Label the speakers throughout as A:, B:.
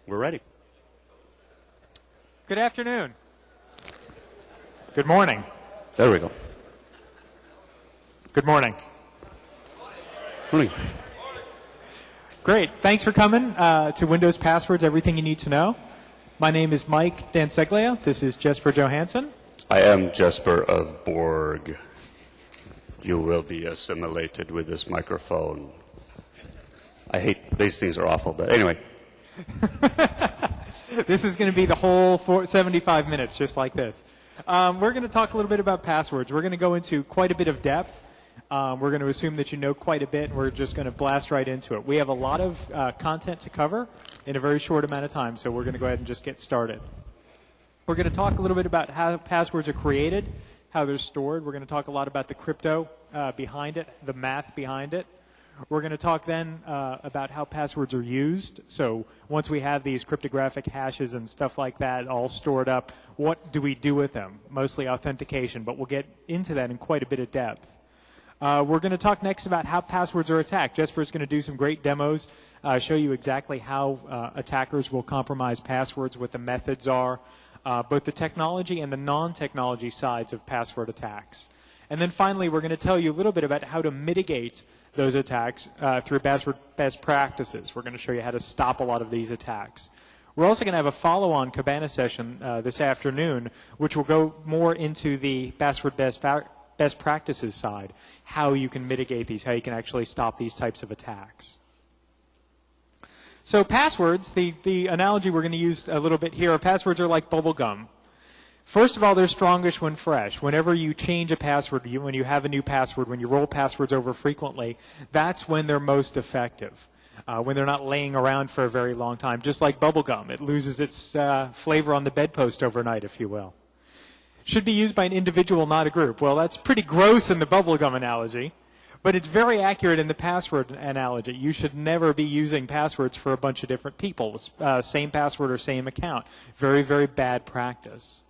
A: We're ready.
B: Good afternoon. Good morning.
A: There we go.
B: Good morning.
A: Morning.
B: Great. Thanks for coming to Windows Passwords, Everything You Need to Know. My name is Mike Danseglio. This is Jesper Johansson.
A: I am Jesper of Borg. You will be assimilated with this microphone. I hate, these things are awful, but anyway.
B: This is going to be the whole 75 minutes, just like this. We're going to talk a little bit about passwords. We're going to go into quite a bit of depth. We're going to assume that you know quite a bit, and we're just going to blast right into it. We have a lot of content to cover in a very short amount of time, so we're going to go ahead and just get started. We're going to talk a little bit about how passwords are created, how they're stored. We're going to talk a lot about the crypto behind it, the math behind it. We're going to talk then about how passwords are used. So once we have these cryptographic hashes and stuff like that all stored up, what do we do with them? Mostly authentication, but we'll get into that in quite a bit of depth. We're going to talk next about how passwords are attacked. Jesper is going to do some great demos, show you exactly how attackers will compromise passwords, what the methods are, both the technology and the non-technology sides of password attacks. And then finally, we're going to tell you a little bit about how to mitigate those attacks through best practices. We're going to show you how to stop a lot of these attacks. We're also going to have a follow-on Cabana session this afternoon, which will go more into the password best practices side, how you can mitigate these, how you can actually stop these types of attacks. So passwords, the analogy we're going to use a little bit here, passwords are like bubble gum. First of all, they're strongest when fresh. Whenever you change a password, when you have a new password, when you roll passwords over frequently, that's when they're most effective, when they're not laying around for a very long time. Just like bubble gum, it loses its flavor on the bedpost overnight, if you will. Should be used by an individual, not a group. Well, that's pretty gross in the bubble gum analogy, but it's very accurate in the password analogy. You should never be using passwords for a bunch of different people, same password or same account. Very, very bad practice.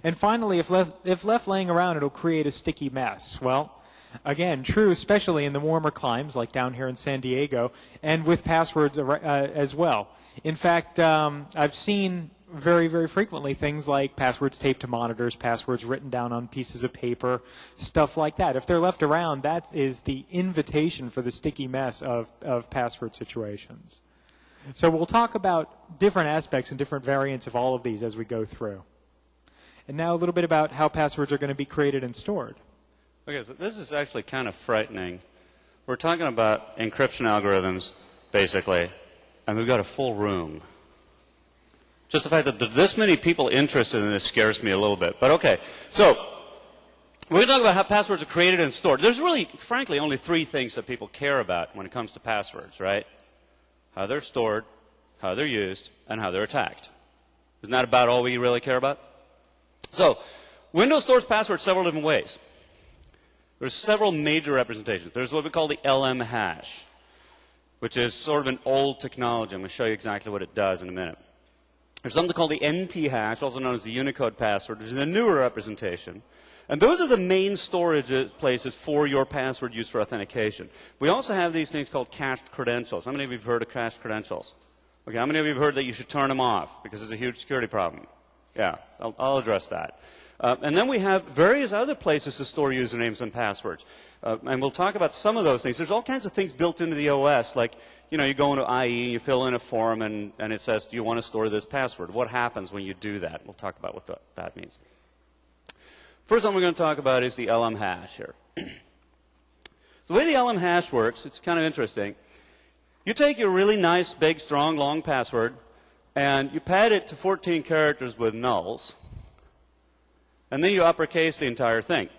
B: And finally, if left laying around, it'll create a sticky mess. Well, again, true especially in the warmer climes, like down here in San Diego, and with passwords as well. In fact, I've seen very, very frequently things like passwords taped to monitors, passwords written down on pieces of paper, stuff like that. If they're left around, that is the invitation for the sticky mess of password situations. So we'll talk about different aspects and different variants of all of these as we go through. And now a little bit about how passwords are going to be created and stored.
A: Okay, so this is actually kind of frightening. We're talking about encryption algorithms, basically, and we've got a full room. Just the fact that this many people interested in this scares me a little bit. But okay, so we're going to talk about how passwords are created and stored. There's really, frankly, only three things that people care about when it comes to passwords, right? How they're stored, how they're used, and how they're attacked. Isn't that about all we really care about? So, Windows stores passwords several different ways. There's several major representations. There's what we call the LM hash, which is sort of an old technology. I'm going to show you exactly what it does in a minute. There's something called the NT hash, also known as the Unicode password, which is a newer representation. And those are the main storage places for your password used for authentication. We also have these things called cached credentials. How many of you have heard of cached credentials? Okay, how many of you have heard that you should turn them off because it's a huge security problem? Yeah, I'll address that. And then we have various other places to store usernames and passwords. And we'll talk about some of those things. There's all kinds of things built into the OS, like, you know, you go into IE, you fill in a form, and it says, do you want to store this password? What happens when you do that? We'll talk about what that means. First one we're going to talk about is the LM hash here. So the way the LM hash works, it's kind of interesting. You take your really nice, big, strong, long password, and you pad it to 14 characters with nulls, and then you uppercase the entire thing.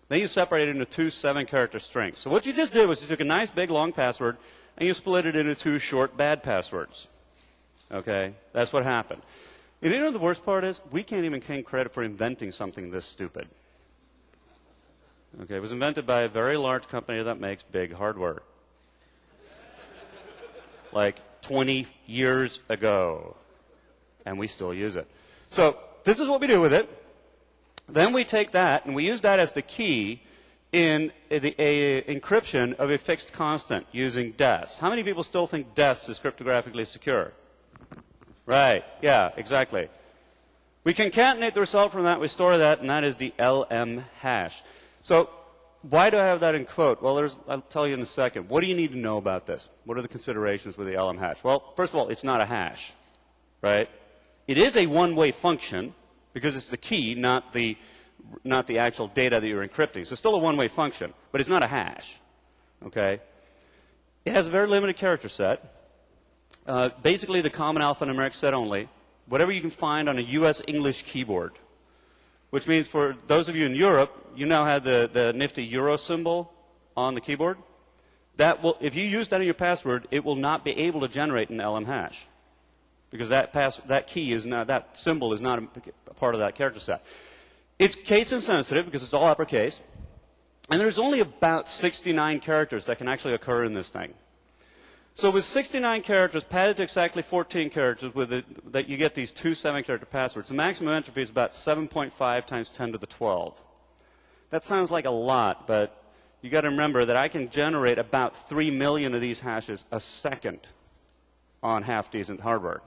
A: Then you separate it into two 7-character strings. So what you just did was you took a nice, big, long password, and you split it into two short, bad passwords. Okay? That's what happened. And you know the worst part is? We can't even claim credit for inventing something this stupid. Okay? It was invented by a very large company that makes big hardware. Like 20 years ago. And we still use it. So this is what we do with it. Then we take that, and we use that as the key in the encryption of a fixed constant using DES. How many people still think DES is cryptographically secure? Right, yeah, exactly. We concatenate the result from that, we store that, and that is the LM hash. So why do I have that in quote? Well, I'll tell you in a second. What do you need to know about this? What are the considerations with the LM hash? Well, first of all, it's not a hash, right? It is a one-way function because it's the key, not the actual data that you're encrypting. So it's still a one-way function, but it's not a hash, okay? It has a very limited character set. Basically, the common alphanumeric set only. Whatever you can find on a U.S. English keyboard, which means for those of you in Europe, you now have the nifty euro symbol on the keyboard. If you use that in your password, it will not be able to generate an LM hash because that symbol is not a part of that character set. It's case insensitive because it's all uppercase, and there's only about 69 characters that can actually occur in this thing. So with 69 characters padded to exactly 14 characters that you get these two 7-character passwords, the maximum entropy is about 7.5 times 10 to the 12. That sounds like a lot, but you got to remember that I can generate about 3 million of these hashes a second on half-decent hardware.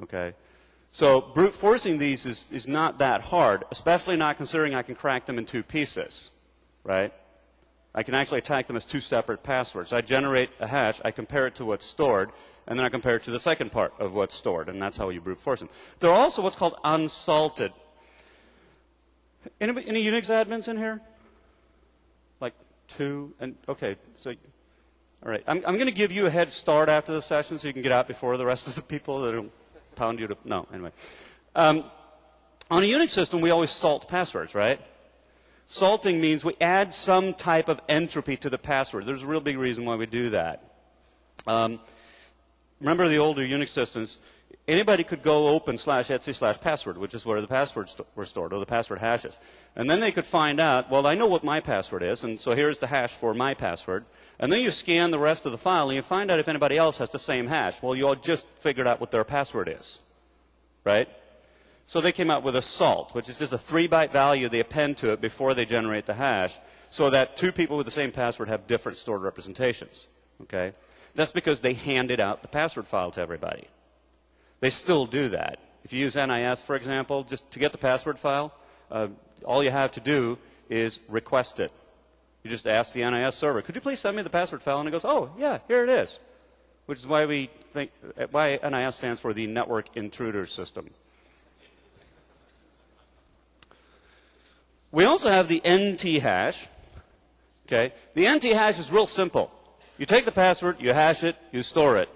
A: Okay? So brute forcing these is not that hard, especially not considering I can crack them in 2 pieces, right? I can actually attack them as 2 separate passwords. I generate a hash, I compare it to what's stored, and then I compare it to the second part of what's stored, and that's how you brute force them. There are also what's called unsalted. Any Unix admins in here? Like 2? And okay, so all right. I'm going to give you a head start after the session so you can get out before the rest of the people that will pound you to. No, anyway. On a Unix system, we always salt passwords, right? Salting means we add some type of entropy to the password. There's a real big reason why we do that. Remember the older Unix systems, anybody could go open /etc/password, which is where the passwords were stored, or the password hashes. And then they could find out, well, I know what my password is, and so here's the hash for my password. And then you scan the rest of the file, and you find out if anybody else has the same hash. Well, you all just figured out what their password is, right? So they came out with a salt, which is just a 3-byte value they append to it before they generate the hash, so that 2 people with the same password have different stored representations. Okay? That's because they handed out the password file to everybody. They still do that. If you use NIS, for example, just to get the password file, all you have to do is request it. You just ask the NIS server, could you please send me the password file? And it goes, oh, yeah, here it is. Which is why why NIS stands for the Network Intruder System. We also have the NT hash. Okay? The NT hash is real simple. You take the password, you hash it, you store it.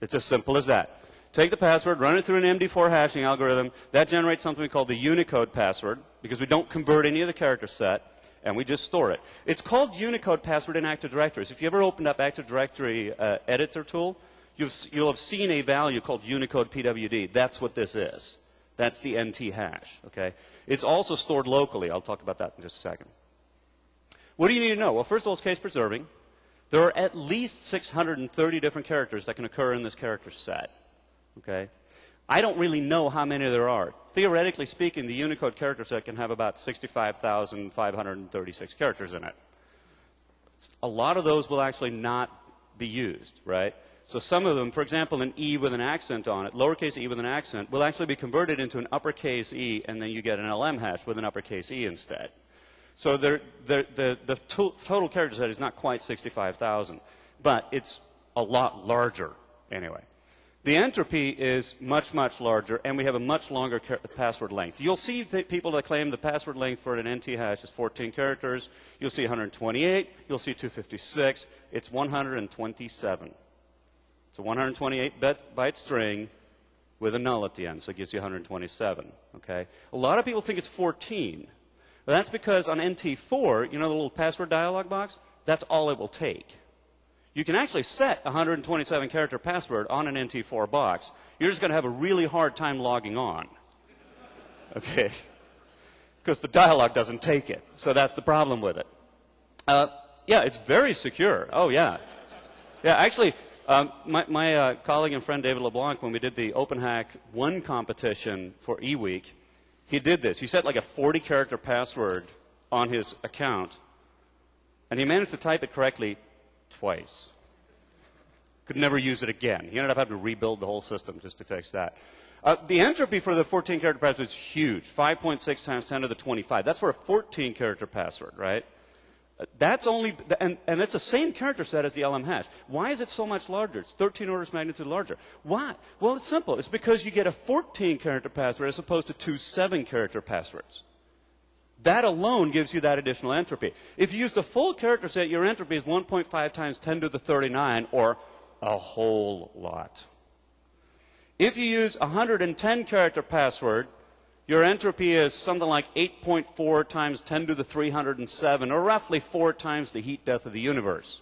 A: It's as simple as that. Take the password, run it through an MD4 hashing algorithm. That generates something we call the Unicode password, because we don't convert any of the character set, and we just store it. It's called Unicode password in Active Directories. If you ever opened up Active Directory editor tool, you'll have seen a value called Unicode PWD. That's what this is. That's the NT hash. Okay? It's also stored locally. I'll talk about that in just a second. What do you need to know? Well, first of all, it's case preserving. There are at least 630 different characters that can occur in this character set. Okay? I don't really know how many there are. Theoretically speaking, the Unicode character set can have about 65,536 characters in it. A lot of those will actually not be used, right? So some of them, for example, an E with an accent on it, lowercase e with an accent, will actually be converted into an uppercase E, and then you get an LM hash with an uppercase E instead. So the total character set is not quite 65,000, but it's a lot larger anyway. The entropy is much, much larger, and we have a much longer password length. You'll see people that claim the password length for an NT hash is 14 characters. You'll see 128. You'll see 256. It's 127. It's a 128-byte string with a null at the end, so it gives you 127. Okay? A lot of people think it's 14. But that's because on NT4, you know the little password dialog box? That's all it will take. You can actually set a 127-character password on an NT4 box. You're just going to have a really hard time logging on. Okay? Because the dialog doesn't take it. So that's the problem with it. Yeah, it's very secure. Oh, yeah. Yeah, actually, my colleague and friend David LeBlanc, when we did the OpenHack 1 competition for eWeek, he did this. He set like a 40-character password on his account, and he managed to type it correctly twice. Could never use it again. He ended up having to rebuild the whole system just to fix that. The entropy for the 14-character password is huge, 5.6 times 10 to the 25. That's for a 14-character password, right? That's only, and it's the same character set as the LM hash. Why is it so much larger? It's 13 orders of magnitude larger. Why? Well, it's simple. It's because you get a 14-character password as opposed to two 7-character passwords. That alone gives you that additional entropy. If you use the full character set, your entropy is 1.5 times 10 to the 39, or a whole lot. If you use a 110-character password, your entropy is something like 8.4 times 10 to the 307, or roughly 4 times the heat death of the universe.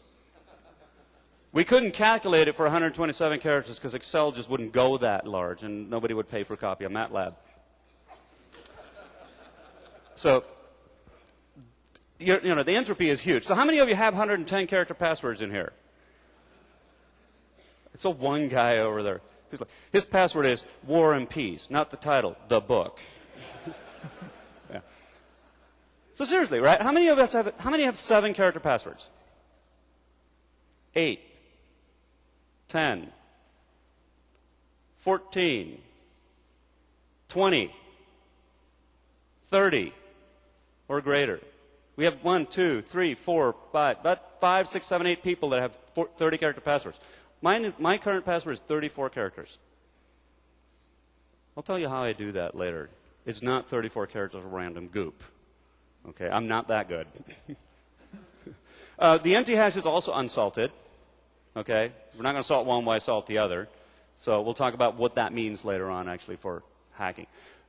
A: We couldn't calculate it for 127 characters because Excel just wouldn't go that large, and nobody would pay for a copy of MATLAB. So, you know, the entropy is huge. So how many of you have 110-character passwords in here? It's a one guy over there. His password is War and Peace, not the title, the book. Yeah. So seriously, right? How many of us have 7-character passwords? 8, 10, 14, 20, 30, or greater. We have 1, 2, 3, 4, 5, about 5, 6, 7, 8 people that have 30-character passwords. My current password is 34 characters. I'll tell you how I do that later. It's not 34 characters of random goop. Okay, I'm not that good. The NT hash is also unsalted. Okay, we're not going to salt one, why salt the other? So we'll talk about what that means later on, actually, for hacking.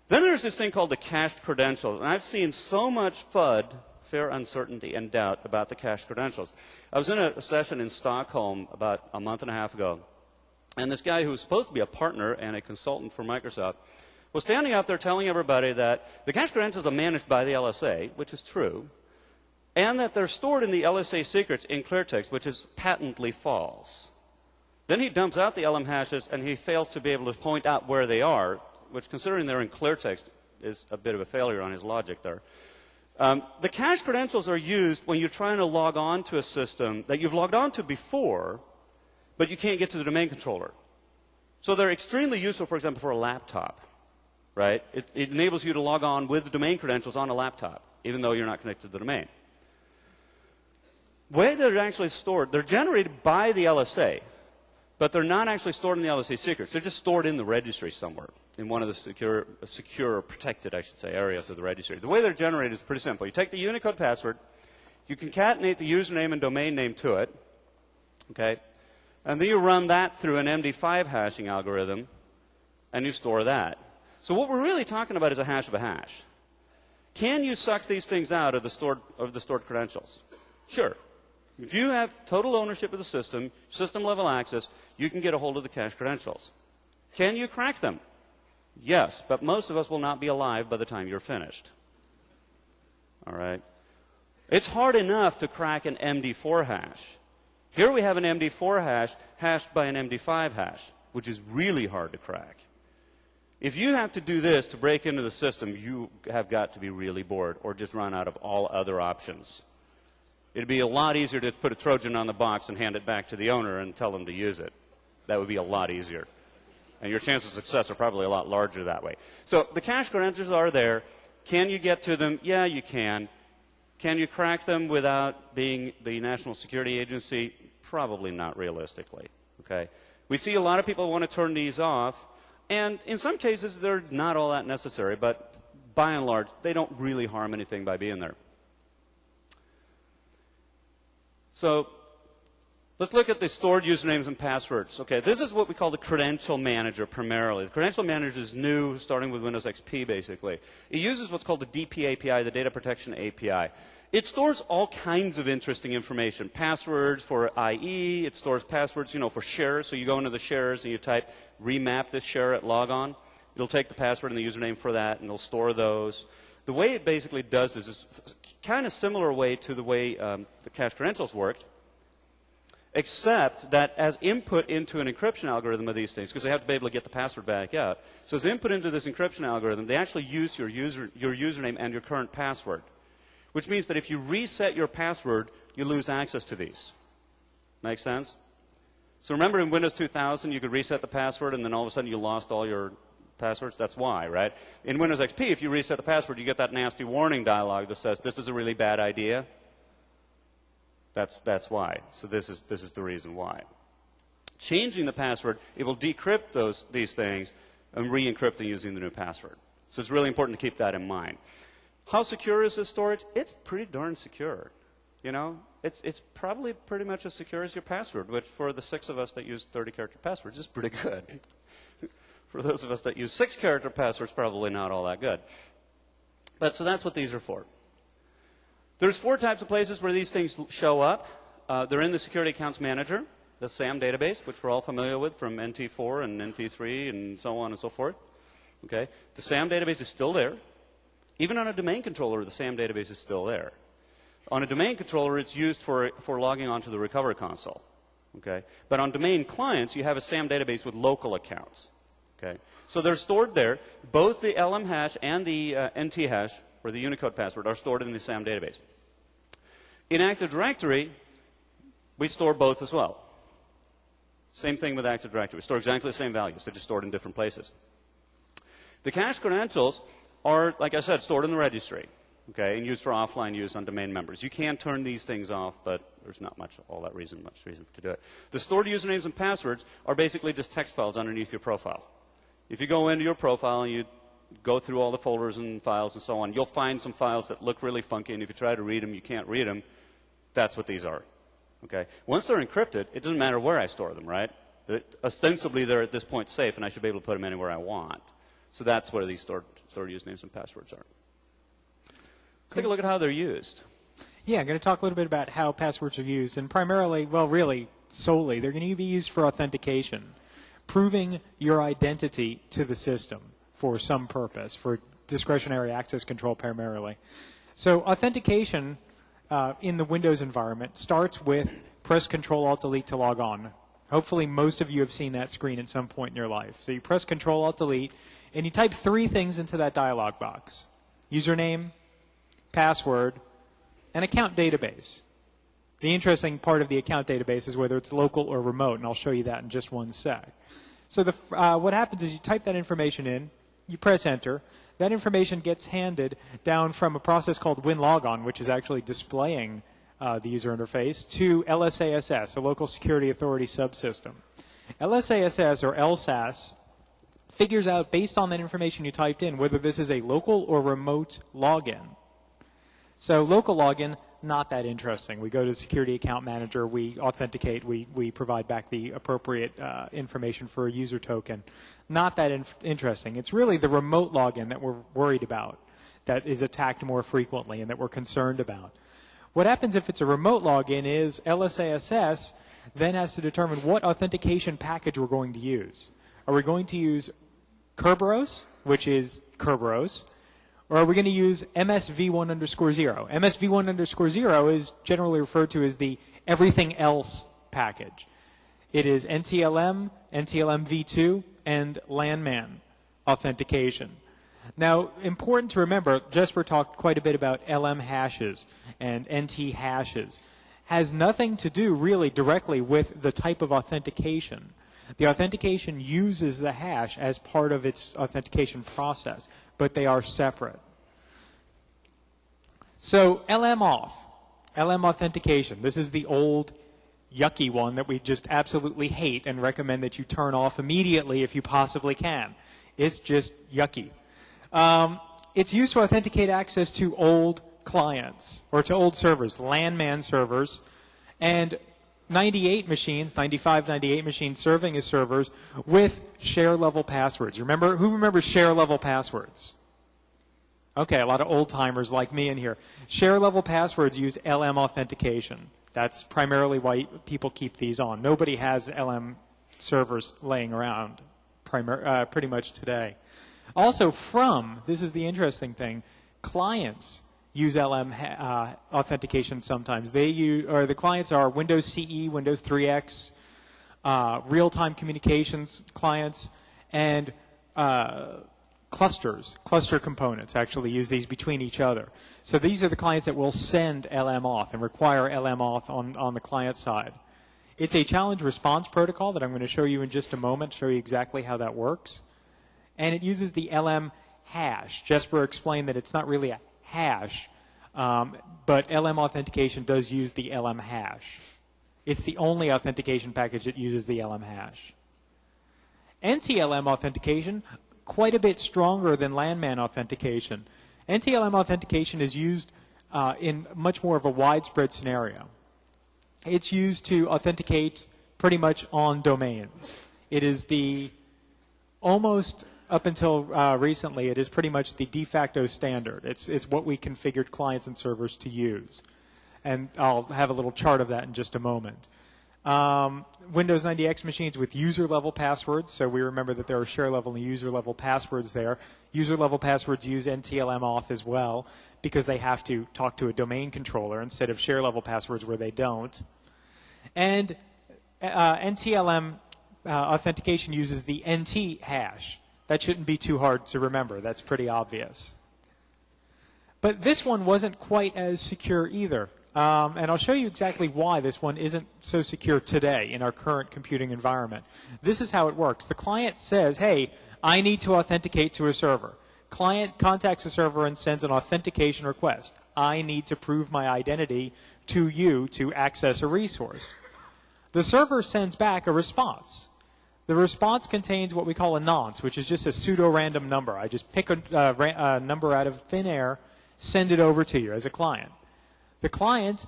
A: Then there's this thing called the cached credentials, and I've seen so much FUD, fear, uncertainty, and doubt about the cached credentials. I was in a session in Stockholm about a month and a half ago, and this guy who was supposed to be a partner and a consultant for Microsoft was standing up there telling everybody that the cached credentials are managed by the LSA, which is true, and that they're stored in the LSA secrets in cleartext, which is patently false. Then he dumps out the LM hashes, and he fails to be able to point out where they are, which, considering they're in cleartext, is a bit of a failure on his logic there. The cached credentials are used when you're trying to log on to a system that you've logged on to before, but you can't get to the domain controller. So they're extremely useful, for example, for a laptop, right? It enables you to log on with the domain credentials on a laptop, even though you're not connected to the domain. The way they're actually stored, they're generated by the LSA, but they're not actually stored in the LSA secrets. They're just stored in the registry somewhere, in one of the secure or protected, I should say, areas of the registry. The way they're generated is pretty simple. You take the Unicode password, you concatenate the username and domain name to it, okay, and then you run that through an MD5 hashing algorithm, and you store that. So what we're really talking about is a hash of a hash. Can you suck these things out of the stored credentials? Sure. If you have total ownership of the system, system-level access, you can get a hold of the cached credentials. Can you crack them? Yes, but most of us will not be alive by the time you're finished. All right? It's hard enough to crack an MD4 hash. Here we have an MD4 hash hashed by an MD5 hash, which is really hard to crack. If you have to do this to break into the system, you have got to be really bored or just run out of all other options. It'd be a lot easier to put a Trojan on the box and hand it back to the owner and tell them to use it. That would be a lot easier. And your chances of success are probably a lot larger that way. So the cached credentials are there. Can you get to them? Yeah, you can. Can you crack them without being the National Security Agency? Probably not realistically. Okay? We see a lot of people want to turn these off. And in some cases, they're not all that necessary. But by and large, they don't really harm anything by being there. So let's look at the stored usernames and passwords. Okay, this is what we call the credential manager primarily. The credential manager is new, starting with Windows XP, basically. It uses what's called the DP API, the Data Protection API. It stores all kinds of interesting information. Passwords for IE. It stores passwords, for shares. So you go into the shares and you type remap this share at logon. It'll take the password and the username for that, and it'll store those. The way it basically does this is kind of similar way to the way the cached credentials worked, except that as input into an encryption algorithm of these things, because they have to be able to get the password back out. So as input into this encryption algorithm, they actually use your username and your current password, which means that if you reset your password, you lose access to these. Make sense? So remember in Windows 2000, you could reset the password, and then all of a sudden you lost all your passwords? That's why, right? In Windows XP, if you reset the password, you get that nasty warning dialog that says, this is a really bad idea. That's why. So this is the reason why. Changing the password, it will decrypt these things and re-encrypt them using the new password. So it's really important to keep that in mind. How secure is this storage? It's pretty darn secure. You know, it's probably pretty much as secure as your password, which for the 6 of us that use 30-character passwords is pretty good. For those of us that use 6-character passwords, probably not all that good. But so that's what these are for. There's 4 types of places where these things show up. They're in the Security Accounts Manager, the SAM database, which we're all familiar with from NT4 and NT3 and so on and so forth. Okay? The SAM database is still there. Even on a domain controller, the SAM database is still there. On a domain controller, it's used for logging onto the recovery console. Okay? But on domain clients, you have a SAM database with local accounts. Okay? So they're stored there. Both the LM hash and the NT hash, or the Unicode password, are stored in the SAM database. In Active Directory, we store both as well. Same thing with Active Directory. We store exactly the same values. They're just stored in different places. The cache credentials are, like I said, stored in the registry, okay, and used for offline use on domain members. You can turn these things off, but there's not much reason to do it. The stored usernames and passwords are basically just text files underneath your profile. If you go into your profile and you go through all the folders and files and so on, you'll find some files that look really funky, and if you try to read them, you can't read them. That's what these are. Okay? Once they're encrypted, it doesn't matter where I store them, right? Ostensibly, they're at this point safe, and I should be able to put them anywhere I want. So that's where these stored usernames and passwords are. Let's take a look at how they're used.
B: Yeah, I'm going to talk a little bit about how passwords are used, and primarily, well, really, solely, they're going to be used for authentication, proving your identity to the system for some purpose, for discretionary access control primarily. So authentication in the Windows environment starts with press Control-Alt-Delete to log on. Hopefully most of you have seen that screen at some point in your life. So you press Control-Alt-Delete, and you type 3 things into that dialog box: username, password, and account database. The interesting part of the account database is whether it's local or remote, and I'll show you that in just one sec. So what happens is you type that information in, you press Enter. That information gets handed down from a process called WinLogon, which is actually displaying the user interface, to LSASS, a Local Security Authority subsystem. LSASS, or LSASS, figures out, based on that information you typed in, whether this is a local or remote login. So local login, not that interesting. We go to the Security Account Manager, we authenticate, we provide back the appropriate information for a user token. Not that interesting. It's really the remote login that we're worried about, that is attacked more frequently and that we're concerned about. What happens if it's a remote login is LSASS then has to determine what authentication package we're going to use. Are we going to use Kerberos, which is Kerberos, or are we going to use MSV1_0? MSV1_0 is generally referred to as the everything else package. It is NTLM, NTLM-v2, and LANMAN authentication. Now, important to remember, Jesper talked quite a bit about LM hashes and NT hashes. Has nothing to do really directly with the type of authentication. The authentication uses the hash as part of its authentication process, but they are separate. So LM off, LM authentication. This is the old yucky one that we just absolutely hate and recommend that you turn off immediately if you possibly can. It's just yucky. It's used to authenticate access to old clients or to old servers, LAN-MAN servers, and 98 machines, 95, 98 machines serving as servers with share-level passwords. Who remembers share-level passwords? Okay, a lot of old-timers like me in here. Share-level passwords use LM authentication. That's primarily why people keep these on. Nobody has LM servers laying around pretty much today. Also, this is the interesting thing, clients use LM authentication sometimes. The clients are Windows CE, Windows 3X, real-time communications clients, and cluster components actually use these between each other. So these are the clients that will send LM auth and require LM auth on the client side. It's a challenge response protocol that I'm going to show you in just a moment, show you exactly how that works. And it uses the LM hash. Jesper explained that it's not really a hash, but LM authentication does use the LM hash. It's the only authentication package that uses the LM hash. NTLM authentication, quite a bit stronger than landman authentication. NTLM authentication is used in much more of a widespread scenario. It's used to authenticate pretty much on domains. It is almost up until recently, it is pretty much the de facto standard. It's what we configured clients and servers to use. And I'll have a little chart of that in just a moment. Windows 90X machines with user-level passwords, so we remember that there are share-level and user-level passwords there. User-level passwords use NTLM auth as well because they have to talk to a domain controller instead of share-level passwords where they don't. And NTLM authentication uses the NT hash. That shouldn't be too hard to remember. That's pretty obvious. But this one wasn't quite as secure either. And I'll show you exactly why this one isn't so secure today in our current computing environment. This is how it works. The client says, hey, I need to authenticate to a server. Client contacts a server and sends an authentication request. I need to prove my identity to you to access a resource. The server sends back a response. The response contains what we call a nonce, which is just a pseudo-random number. I just pick a number out of thin air, send it over to you as a client. The client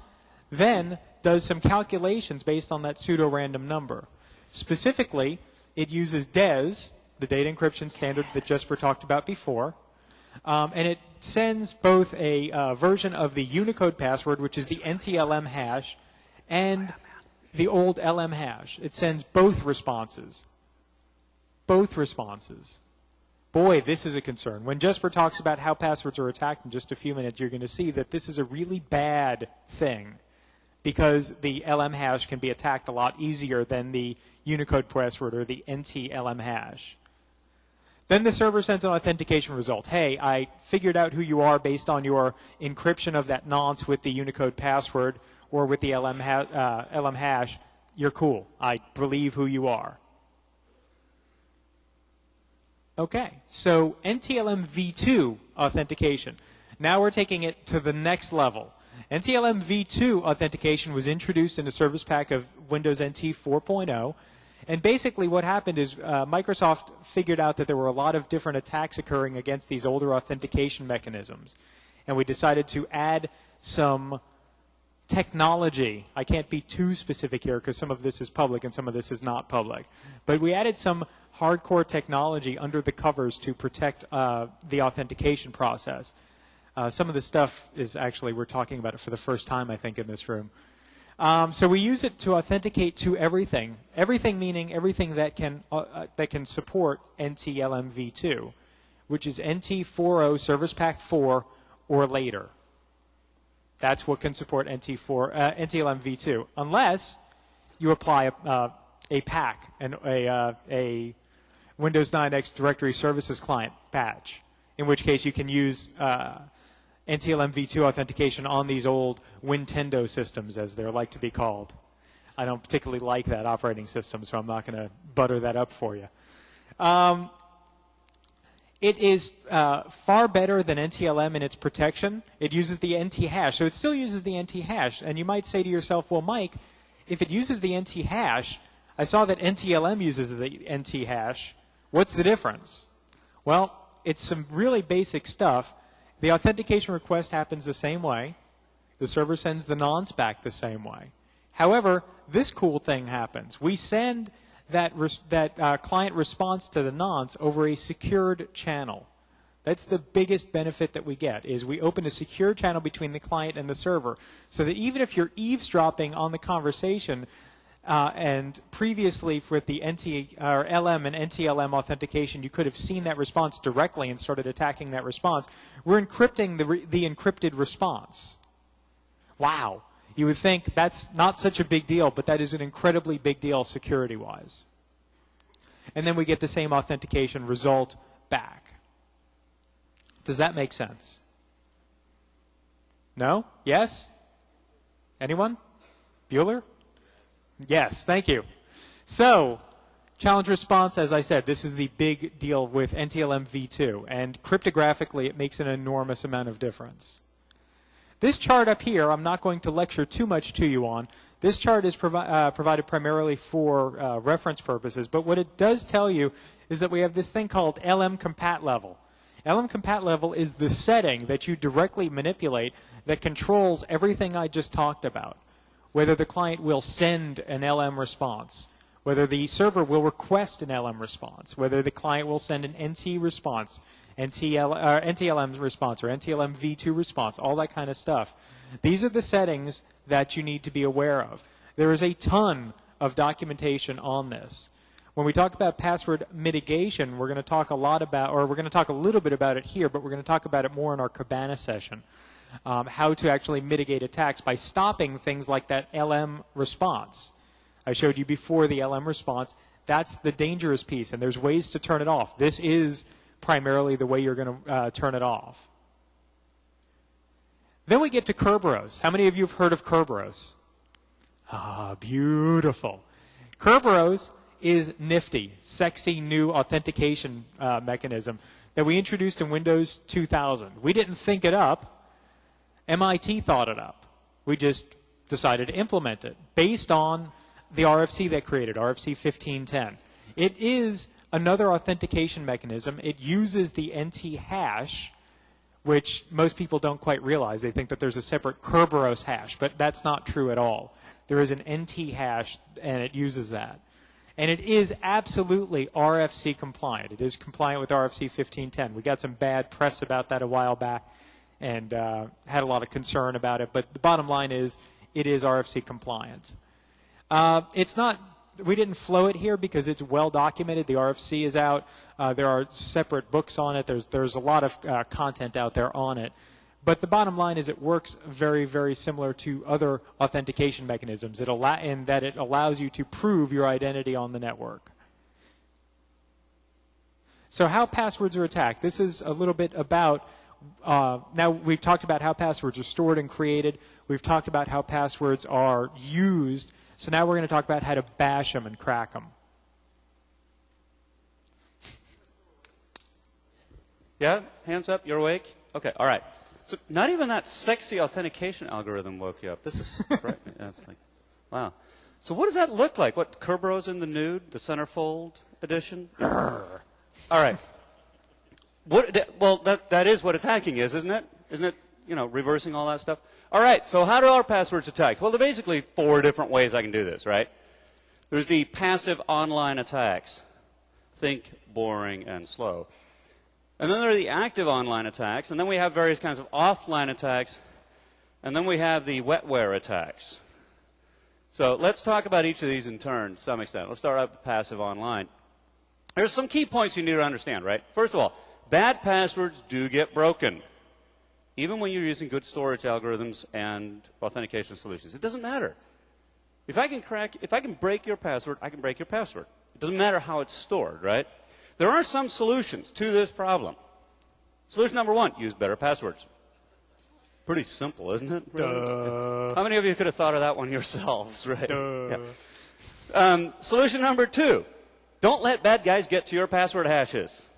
B: then does some calculations based on that pseudo-random number. Specifically, it uses DES, the data encryption standard that Jesper talked about before, and it sends both a version of the Unicode password, which is the NTLM hash, and the old LM hash. It sends both responses. Both responses. Boy, this is a concern. When Jesper talks about how passwords are attacked in just a few minutes, you're going to see that this is a really bad thing because the LM hash can be attacked a lot easier than the Unicode password or the NT-LM hash. Then the server sends an authentication result. Hey, I figured out who you are based on your encryption of that nonce with the Unicode password or with the LM hash. You're cool. I believe who you are. Okay, so NTLM v2 authentication. Now we're taking it to the next level. NTLM v2 authentication was introduced in a service pack of Windows NT 4.0. And basically what happened is Microsoft figured out that there were a lot of different attacks occurring against these older authentication mechanisms. And we decided to add some technology. I can't be too specific here because some of this is public and some of this is not public. But we added some hardcore technology under the covers to protect the authentication process. Some of the stuff is actually, we're talking about it for the first time, I think, in this room. So we use it to authenticate to everything. Everything meaning everything that can support NTLM v2, which is NT 4.0 Service Pack 4 or later. That's what can support NTLM v2, unless you apply a pack, a Windows 9X Directory Services Client patch, in which case you can use NTLM v2 authentication on these old Wintendo systems, as they're like to be called. I don't particularly like that operating system, so I'm not going to butter that up for you. It is far better than NTLM in its protection. It uses the NT hash, so it still uses the NT hash. And you might say to yourself, well, Mike, if it uses the NT hash, I saw that NTLM uses the NT hash. What's the difference? Well, it's some really basic stuff. The authentication request happens the same way. The server sends the nonce back the same way. However, this cool thing happens. We send that client response to the nonce over a secured channel. That's the biggest benefit that we get, is we open a secure channel between the client and the server, so that even if you're eavesdropping on the conversation, and previously with the LM and NTLM authentication, you could have seen that response directly and started attacking that response. We're encrypting the encrypted response. Wow. You would think that's not such a big deal, but that is an incredibly big deal security-wise. And then we get the same authentication result back. Does that make sense? No? Yes? Anyone? Bueller? Yes, thank you. So, challenge response, as I said, this is the big deal with NTLM v2, and cryptographically it makes an enormous amount of difference. This chart up here, I'm not going to lecture too much to you on. This chart is provided primarily for reference purposes, but what it does tell you is that we have this thing called LM compat level. LM compat level is the setting that you directly manipulate that controls everything I just talked about. Whether the client will send an LM response, whether the server will request an LM response, whether the client will send an NT response, NTLM response, or NTLM v2 response, all that kind of stuff. These are the settings that you need to be aware of. There is a ton of documentation on this. When we talk about password mitigation, we're going to talk a lot about, or we're going to talk a little bit about it here, but we're going to talk about it more in our Cabana session. How to actually mitigate attacks by stopping things like that LM response. I showed you before the LM response. That's the dangerous piece, and there's ways to turn it off. This is primarily the way you're going to turn it off. Then we get to Kerberos. How many of you have heard of Kerberos? Ah, beautiful. Kerberos is nifty, sexy new authentication mechanism that we introduced in Windows 2000. We didn't think it up. MIT thought it up. We just decided to implement it based on the RFC they created, RFC 1510. It is another authentication mechanism. It uses the NT hash, which most people don't quite realize. They think that there's a separate Kerberos hash, but that's not true at all. There is an NT hash, and it uses that. And it is absolutely RFC compliant. It is compliant with RFC 1510. We got some bad press about that a while back and had a lot of concern about it. But the bottom line is it is RFC compliant. It's not, we didn't flow it here because it's well documented. The RFC is out. There are separate books on it. There's a lot of content out there on it. But the bottom line is it works very, very similar to other authentication mechanisms in that it allows you to prove your identity on the network. So how passwords are attacked. This is a little bit about, now we've talked about how passwords are stored and created. We've talked about how passwords are used. So now we're going to talk about how to bash them and crack them.
A: Yeah? Hands up? You're awake? Okay, all right. So not even that sexy authentication algorithm woke you up. This is frightening. Yeah, it's like, wow. So what does that look like? What, Kerberos in the nude, the centerfold edition? All right. Well, that is what attacking is, isn't it? Isn't it, reversing all that stuff? All right, so how do our passwords attack? Well, there are basically 4 different ways I can do this, right? There's the passive online attacks. Think boring and slow. And then there are the active online attacks, and then we have various kinds of offline attacks, and then we have the wetware attacks. So let's talk about each of these in turn to some extent. Let's start out with passive online. There's some key points you need to understand, right? First of all, bad passwords do get broken, even when you're using good storage algorithms and authentication solutions. It doesn't matter. If I can break your password, I can break your password. It doesn't matter how it's stored, right? There are some solutions to this problem. Solution number 1, use better passwords. Pretty simple, isn't it? Really? How many of you could have thought of that one yourselves, right? Yeah. Solution number 2, don't let bad guys get to your password hashes.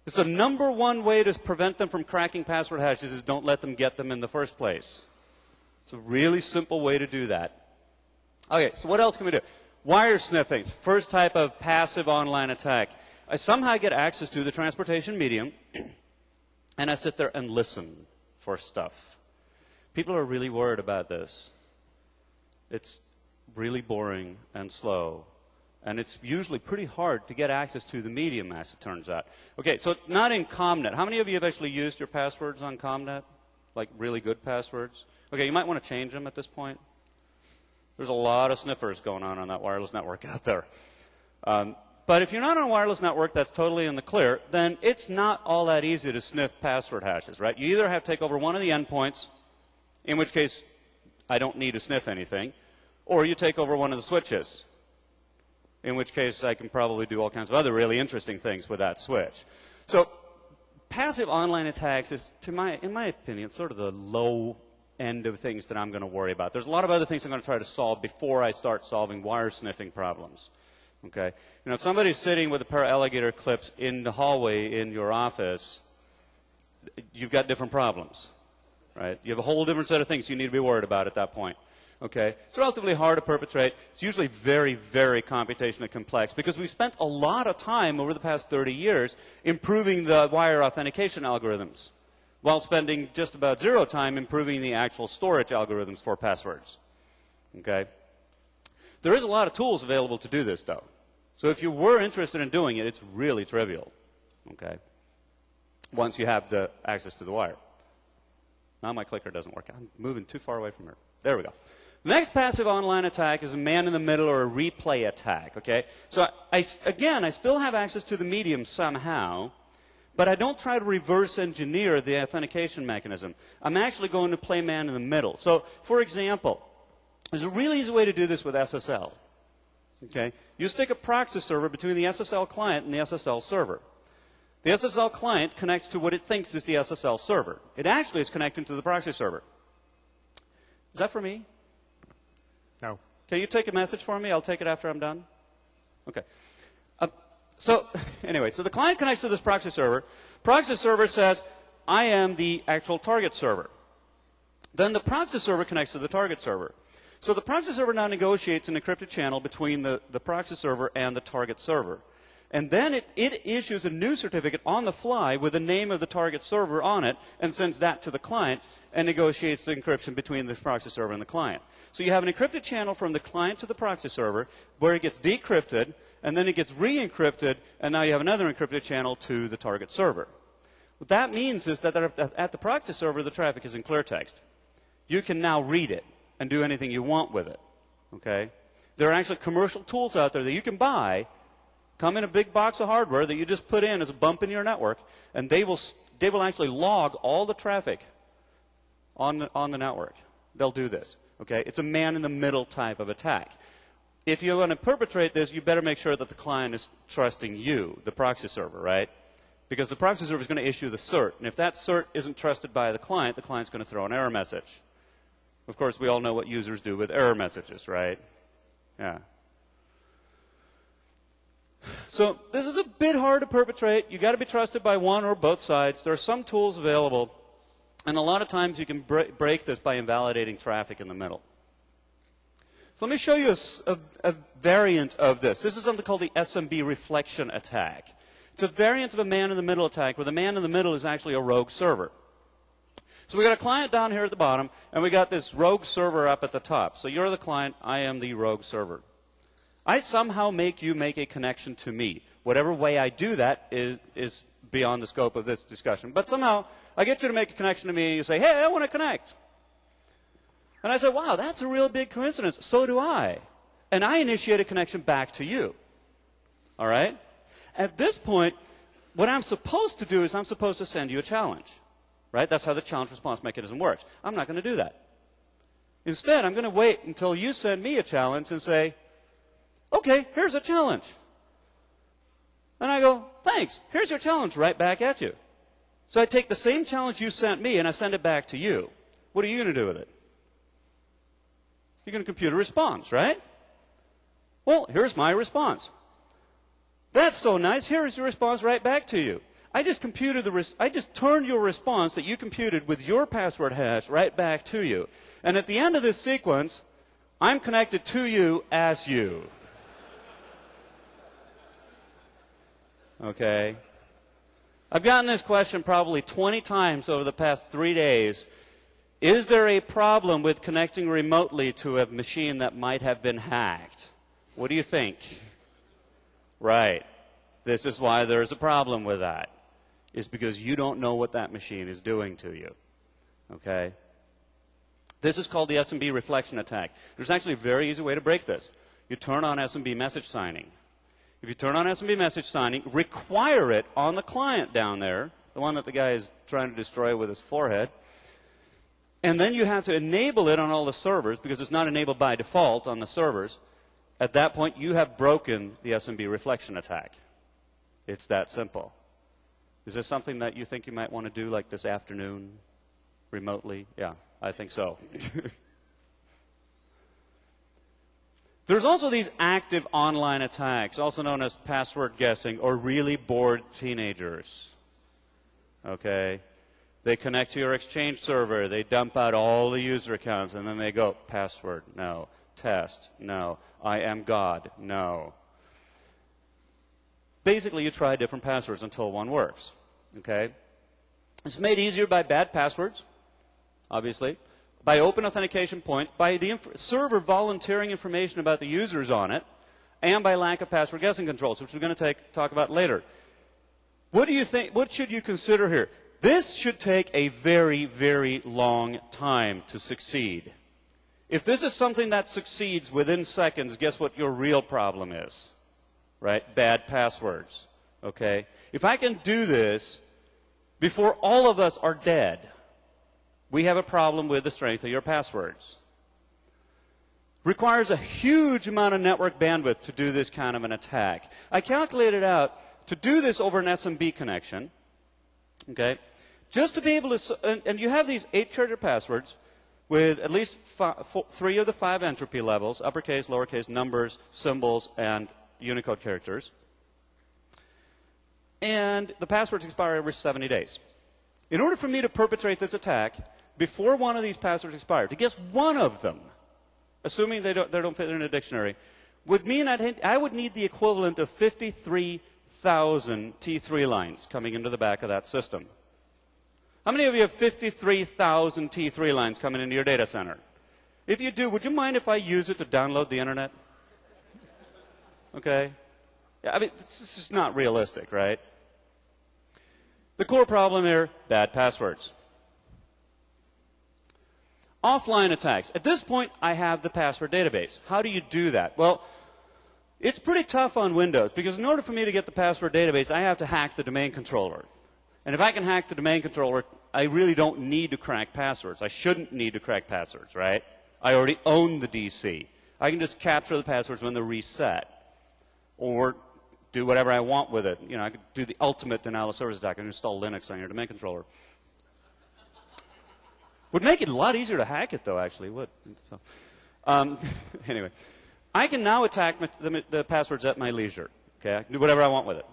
A: It's the number 1 way to prevent them from cracking password hashes is don't let them get them in the first place. It's a really simple way to do that. Okay, so what else can we do? Wire sniffing, it's the first type of passive online attack. I somehow get access to the transportation medium, and I sit there and listen for stuff. People are really worried about this. It's really boring and slow, and it's usually pretty hard to get access to the medium, as it turns out. Okay, so not in ComNet. How many of you have actually used your passwords on ComNet? Like really good passwords? Okay, you might want to change them at this point. There's a lot of sniffers going on that wireless network out there. But if you're not on a wireless network that's totally in the clear, then it's not all that easy to sniff password hashes, right? You either have to take over one of the endpoints, in which case I don't need to sniff anything, or you take over one of the switches, in which case I can probably do all kinds of other really interesting things with that switch. So passive online attacks is, in my opinion, sort of the low end of things that I'm going to worry about. There's a lot of other things I'm going to try to solve before I start solving wire sniffing problems. Okay? You know, if somebody's sitting with a pair of alligator clips in the hallway in your office, you've got different problems, right? You have a whole different set of things you need to be worried about at that point. Okay? It's relatively hard to perpetrate. It's usually very, very computationally complex because we've spent a lot of time over the past 30 years improving the wire authentication algorithms while spending just about zero time improving the actual storage algorithms for passwords. Okay? There is a lot of tools available to do this, though. So if you were interested in doing it, it's really trivial. Okay? Once you have the access to the wire. Now my clicker doesn't work. I'm moving too far away from her. There we go. The next passive online attack is a man-in-the-middle or a replay attack. Okay? So again, I still have access to the medium somehow, but I don't try to reverse engineer the authentication mechanism. I'm actually going to play man-in-the-middle. So, for example, there's a really easy way to do this with SSL. Okay? You stick a proxy server between the SSL client and the SSL server. The SSL client connects to what it thinks is the SSL server. It actually is connecting to the proxy server. Is that for me?
B: No.
A: Can you take a message for me? I'll take it after I'm done. Okay. So the client connects to this proxy server. Proxy server says, I am the actual target server. Then the proxy server connects to the target server. So the proxy server now negotiates an encrypted channel between the proxy server and the target server. And then it issues a new certificate on the fly with the name of the target server on it and sends that to the client and negotiates the encryption between this proxy server and the client. So you have an encrypted channel from the client to the proxy server where it gets decrypted, and then it gets re-encrypted, and now you have another encrypted channel to the target server. What that means is that at the proxy server, the traffic is in clear text. You can now read it and do anything you want with it. Okay? There are actually commercial tools out there that you can buy, come in a big box of hardware that you just put in as a bump in your network, and they will actually log all the traffic on the network. They'll do this. Okay? It's a man-in-the-middle type of attack. If you want to perpetrate this, you better make sure that the client is trusting you, the proxy server, right? Because the proxy server is going to issue the cert. And if that cert isn't trusted by the client's going to throw an error message. Of course, we all know what users do with error messages, right? Yeah. So this is a bit hard to perpetrate. You've got to be trusted by one or both sides. There are some tools available. And a lot of times you can break this by invalidating traffic in the middle. So let me show you a variant of this. This is something called the SMB reflection attack. It's a variant of a man-in-the-middle attack where the man-in-the-middle is actually a rogue server. So we got a client down here at the bottom, and we got this rogue server up at the top. So you're the client, I am the rogue server. I somehow make you make a connection to me. Whatever way I do that is beyond the scope of this discussion. But somehow, I get you to make a connection to me, and you say, hey, I want to connect. And I say, wow, that's a real big coincidence. So do I. And I initiate a connection back to you. All right? At this point, what I'm supposed to do is I'm supposed to send you a challenge. Right? That's how the challenge response mechanism works. I'm not going to do that. Instead, I'm going to wait until you send me a challenge and say, okay, here's a challenge. And I go, thanks, here's your challenge right back at you. So I take the same challenge you sent me and I send it back to you. What are you going to do with it? You're going to compute a response, right? Well, here's my response. That's so nice. Here's your response right back to you. I just turned your response that you computed with your password hash right back to you. And at the end of this sequence, I'm connected to you as you. Okay? I've gotten this question probably 20 times over the past 3 days. Is there a problem with connecting remotely to a machine that might have been hacked? What do you think? Right. This is why there's a problem with that. It's because you don't know what that machine is doing to you. Okay? This is called the SMB reflection attack. There's actually a very easy way to break this. You turn on SMB message signing. If you turn on SMB message signing, require it on the client down there, the one that the guy is trying to destroy with his forehead, and then you have to enable it on all the servers because it's not enabled by default on the servers. At that point, you have broken the SMB reflection attack. It's that simple. Is this something that you think you might want to do like this afternoon remotely? Yeah. I think so. There's also these active online attacks, also known as password guessing, or really bored teenagers. Okay? They connect to your Exchange server, they dump out all the user accounts, and then they go, password, no. Test, no. I am God, no. Basically, you try different passwords until one works. Okay? It's made easier by bad passwords, obviously, by open authentication points, by the server volunteering information about the users on it, and by lack of password guessing controls, which we're going to talk about later. What do you think? What should you consider here? This should take a very, very long time to succeed. If this is something that succeeds within seconds, guess what your real problem is? Right? Bad passwords. Okay? If I can do this before all of us are dead, we have a problem with the strength of your passwords. Requires a huge amount of network bandwidth to do this kind of an attack. I calculated out to do this over an SMB connection, okay, just to be able to, and you have these 8-character passwords with at least 3 of the 5 entropy levels, uppercase, lowercase, numbers, symbols, and Unicode characters. And the passwords expire every 70 days. In order for me to perpetrate this attack, before one of these passwords expire, to guess one of them, assuming they don't fit in a dictionary, would mean I would need the equivalent of 53,000 T3 lines coming into the back of that system. How many of you have 53,000 T3 lines coming into your data center? If you do, would you mind if I use it to download the internet? Okay? Yeah, I mean, it's just not realistic, right? The core problem here, bad passwords. Offline attacks. At this point, I have the password database. How do you do that? Well, it's pretty tough on Windows, because in order for me to get the password database, I have to hack the domain controller. And if I can hack the domain controller, I really don't need to crack passwords. I shouldn't need to crack passwords, right? I already own the DC. I can just capture the passwords when they're reset. Or do whatever I want with it. You know, I could do the ultimate denial of service attack and install Linux on your domain controller. Would make it a lot easier to hack it, though, actually. Would. So, anyway, I can now attack the passwords at my leisure. Okay, I can do whatever I want with it.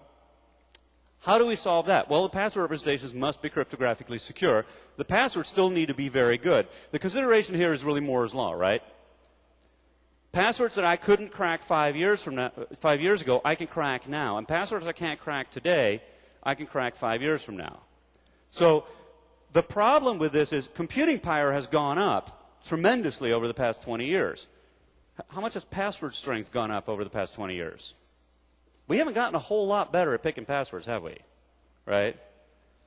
A: How do we solve that? Well, the password representations must be cryptographically secure. The passwords still need to be very good. The consideration here is really Moore's law, right? Passwords that I couldn't crack 5 years ago, I can crack now. And passwords I can't crack today, I can crack 5 years from now. So the problem with this is computing power has gone up tremendously over the past 20 years. How much has password strength gone up over the past 20 years? We haven't gotten a whole lot better at picking passwords, have we? Right?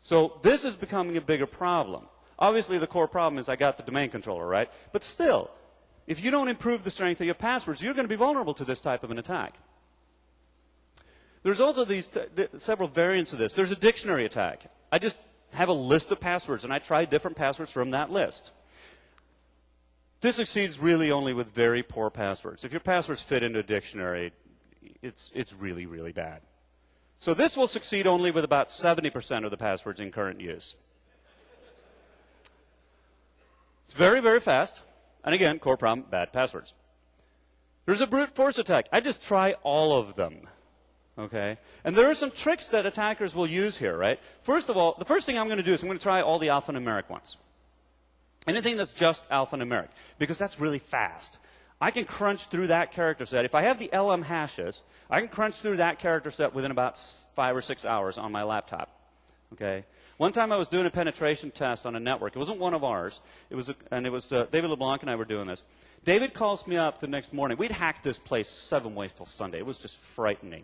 A: So this is becoming a bigger problem. Obviously, the core problem is I got the domain controller, right? But still, if you don't improve the strength of your passwords, you're going to be vulnerable to this type of an attack. There's also these several variants of this. There's a dictionary attack. I just have a list of passwords, and I try different passwords from that list. This succeeds really only with very poor passwords. If your passwords fit into a dictionary, it's really, really bad. So this will succeed only with about 70% of the passwords in current use. It's very, very fast. And again, core problem, bad passwords. There's a brute force attack. I just try all of them. Okay? And there are some tricks that attackers will use here, right? First of all, the first thing I'm going to do is I'm going to try all the alphanumeric ones. Anything that's just alphanumeric, because that's really fast. I can crunch through that character set. If I have the LM hashes, I can crunch through that character set within about 5 or 6 hours on my laptop. Okay? One time I was doing a penetration test on a network. It wasn't one of ours. David LeBlanc and I were doing this. David calls me up the next morning. We'd hacked this place 7 ways till Sunday. It was just frightening.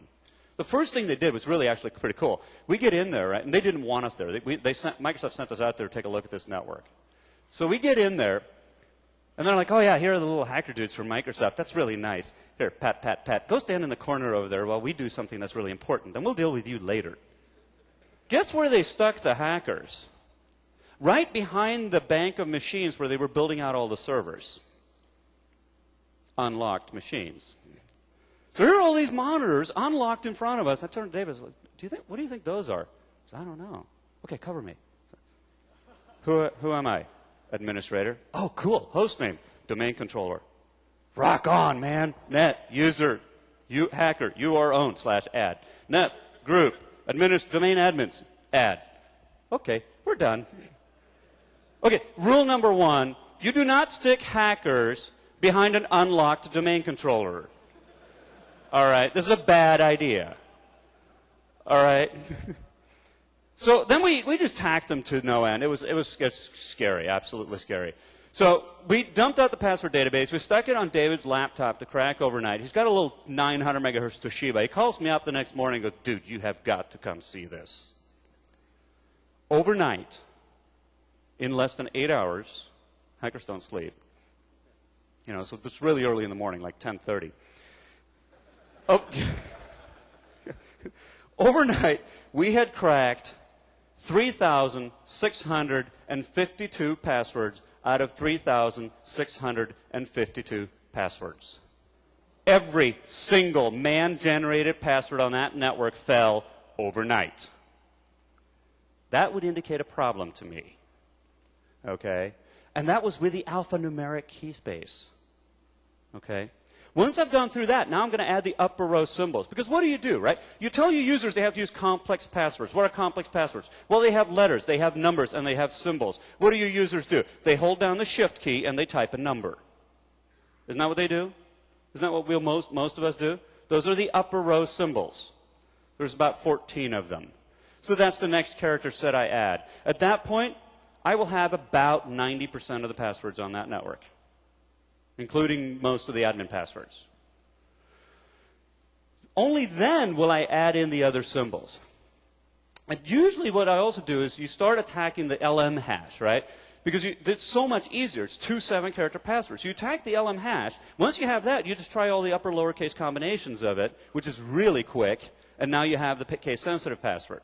A: The first thing they did was really actually pretty cool. We get in there, right, and they didn't want us there. Microsoft sent us out there to take a look at this network. So we get in there, and they're like, oh, yeah, here are the little hacker dudes from Microsoft. That's really nice. Here, Pat. Go stand in the corner over there while we do something that's really important. Then we'll deal with you later. Guess where they stuck the hackers? Right behind the bank of machines where they were building out all the servers. Unlocked machines. So here are all these monitors unlocked in front of us. I turned to David. I was like, what do you think those are? I said, I don't know. Okay, cover me. Who am I? administrator. Oh, cool. Hostname, domain controller. Rock on, man. Net, user, hacker, UROwn /add. Net, group, domain admins, add. Okay, we're done. Okay, rule number 1, you do not stick hackers behind an unlocked domain controller. All right, this is a bad idea. All right. So then we just hacked them to no end. It was scary, absolutely scary. So we dumped out the password database. We stuck it on David's laptop to crack overnight. He's got a little 900 megahertz Toshiba. He calls me up the next morning and goes, dude, you have got to come see this. Overnight, in less than 8 hours, hackers don't sleep. You know, so it's really early in the morning, like 10:30. Oh, overnight, we had cracked 3,652 passwords out of 3,652 passwords. Every single man-generated password on that network fell overnight. That would indicate a problem to me. Okay? And that was with the alphanumeric key space. Okay? Once I've gone through that, now I'm going to add the upper row symbols. Because what do, right? You tell your users they have to use complex passwords. What are complex passwords? Well, they have letters, they have numbers, and they have symbols. What do your users do? They hold down the shift key and they type a number. Isn't that what they do? Isn't that what most of us do? Those are the upper row symbols. There's about 14 of them. So that's the next character set I add. At that point, I will have about 90% of the passwords on that network, including most of the admin passwords. Only then will I add in the other symbols. And usually what I also do is you start attacking the LM hash, right? Because it's so much easier. It's 2 7-character passwords. You attack the LM hash. Once you have that, you just try all the upper lowercase combinations of it, which is really quick, and now you have the case-sensitive password.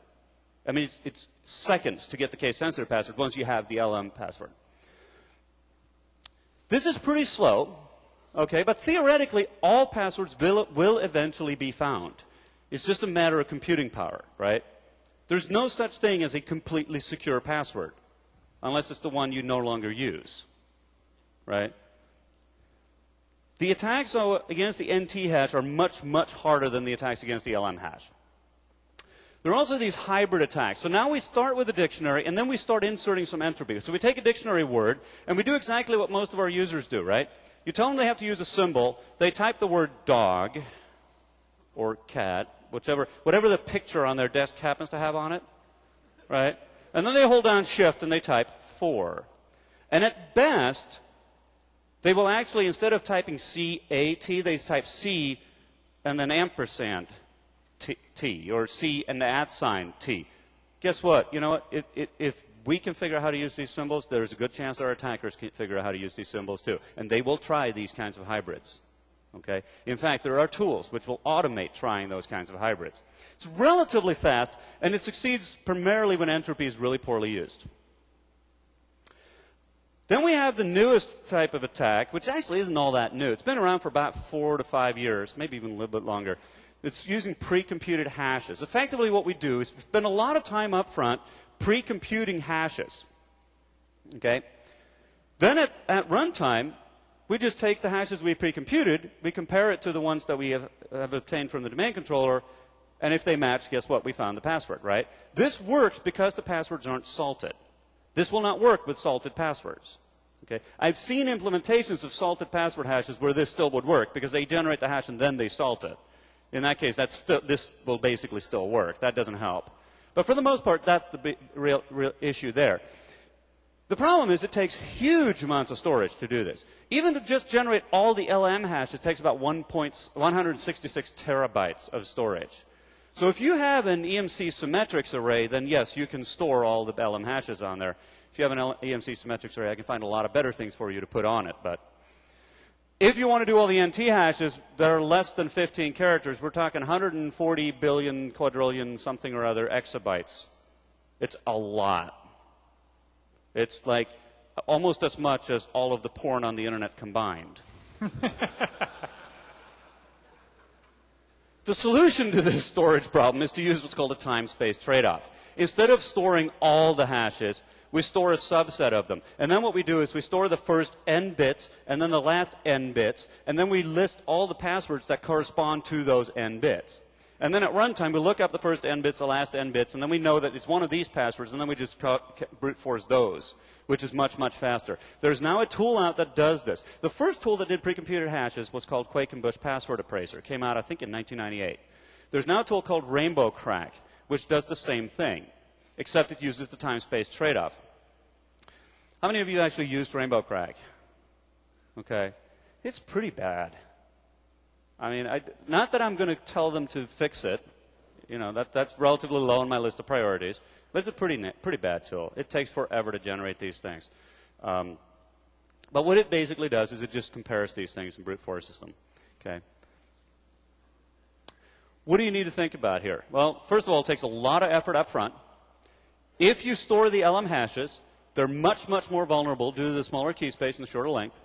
A: I mean, it's seconds to get the case-sensitive password once you have the LM password. This is pretty slow, okay, but theoretically, all passwords will eventually be found. It's just a matter of computing power, right? There's no such thing as a completely secure password, unless it's the one you no longer use, right? The attacks against the NT hash are much, much harder than the attacks against the LM hash. There are also these hybrid attacks. So now we start with a dictionary, and then we start inserting some entropy. So we take a dictionary word, and we do exactly what most of our users do, right? You tell them they have to use a symbol. They type the word dog or cat, whatever the picture on their desk happens to have on it, right? And then they hold down shift, and they type 4. And at best, they will actually, instead of typing C-A-T, they type C and then ampersand. T, or C and the @ T. Guess what? You know what? If we can figure out how to use these symbols, there's a good chance our attackers can figure out how to use these symbols too. And they will try these kinds of hybrids. Okay? In fact, there are tools which will automate trying those kinds of hybrids. It's relatively fast, and it succeeds primarily when entropy is really poorly used. Then we have the newest type of attack, which actually isn't all that new. It's been around for about 4 to 5 years, maybe even a little bit longer. It's using pre-computed hashes. Effectively what we do is spend a lot of time up front pre-computing hashes. Okay? Then at runtime, we just take the hashes we pre-computed, we compare it to the ones that we have obtained from the domain controller, and if they match, guess what? We found the password, right? This works because the passwords aren't salted. This will not work with salted passwords. Okay? I've seen implementations of salted password hashes where this still would work because they generate the hash and then they salt it. In that case, this will basically still work. That doesn't help. But for the most part, that's the real issue there. The problem is it takes huge amounts of storage to do this. Even to just generate all the LM hashes takes about 166 terabytes of storage. So if you have an EMC symmetrics array, then yes, you can store all the LM hashes on there. If you have an EMC symmetrics array, I can find a lot of better things for you to put on it. But if you want to do all the NT hashes that are less than 15 characters, we're talking 140 billion, quadrillion, something or other exabytes. It's a lot. It's like almost as much as all of the porn on the internet combined. The solution to this storage problem is to use what's called a time-space trade-off. Instead of storing all the hashes, We store a subset of them. And then what we do is we store the first n bits, and then the last n bits, and then we list all the passwords that correspond to those n bits. And then at runtime, we look up the first n bits, the last n bits, and then we know that it's one of these passwords, and then we just brute force those, which is much, much faster. There's now a tool out that does this. The first tool that did pre-computed hashes was called Quakenbush Password Appraiser. It came out, I think, in 1998. There's now a tool called Rainbow Crack, which does the same thing, except it uses the time-space trade-off. How many of you actually used Rainbow Crack? Okay. It's pretty bad. I mean, not that I'm going to tell them to fix it. You know, that's relatively low on my list of priorities. But it's a pretty bad tool. It takes forever to generate these things. But what it basically does is it just compares these things and brute forces them. Okay. What do you need to think about here? Well, first of all, it takes a lot of effort up front. If you store the LM hashes, they're much, much more vulnerable due to the smaller key space and the shorter length.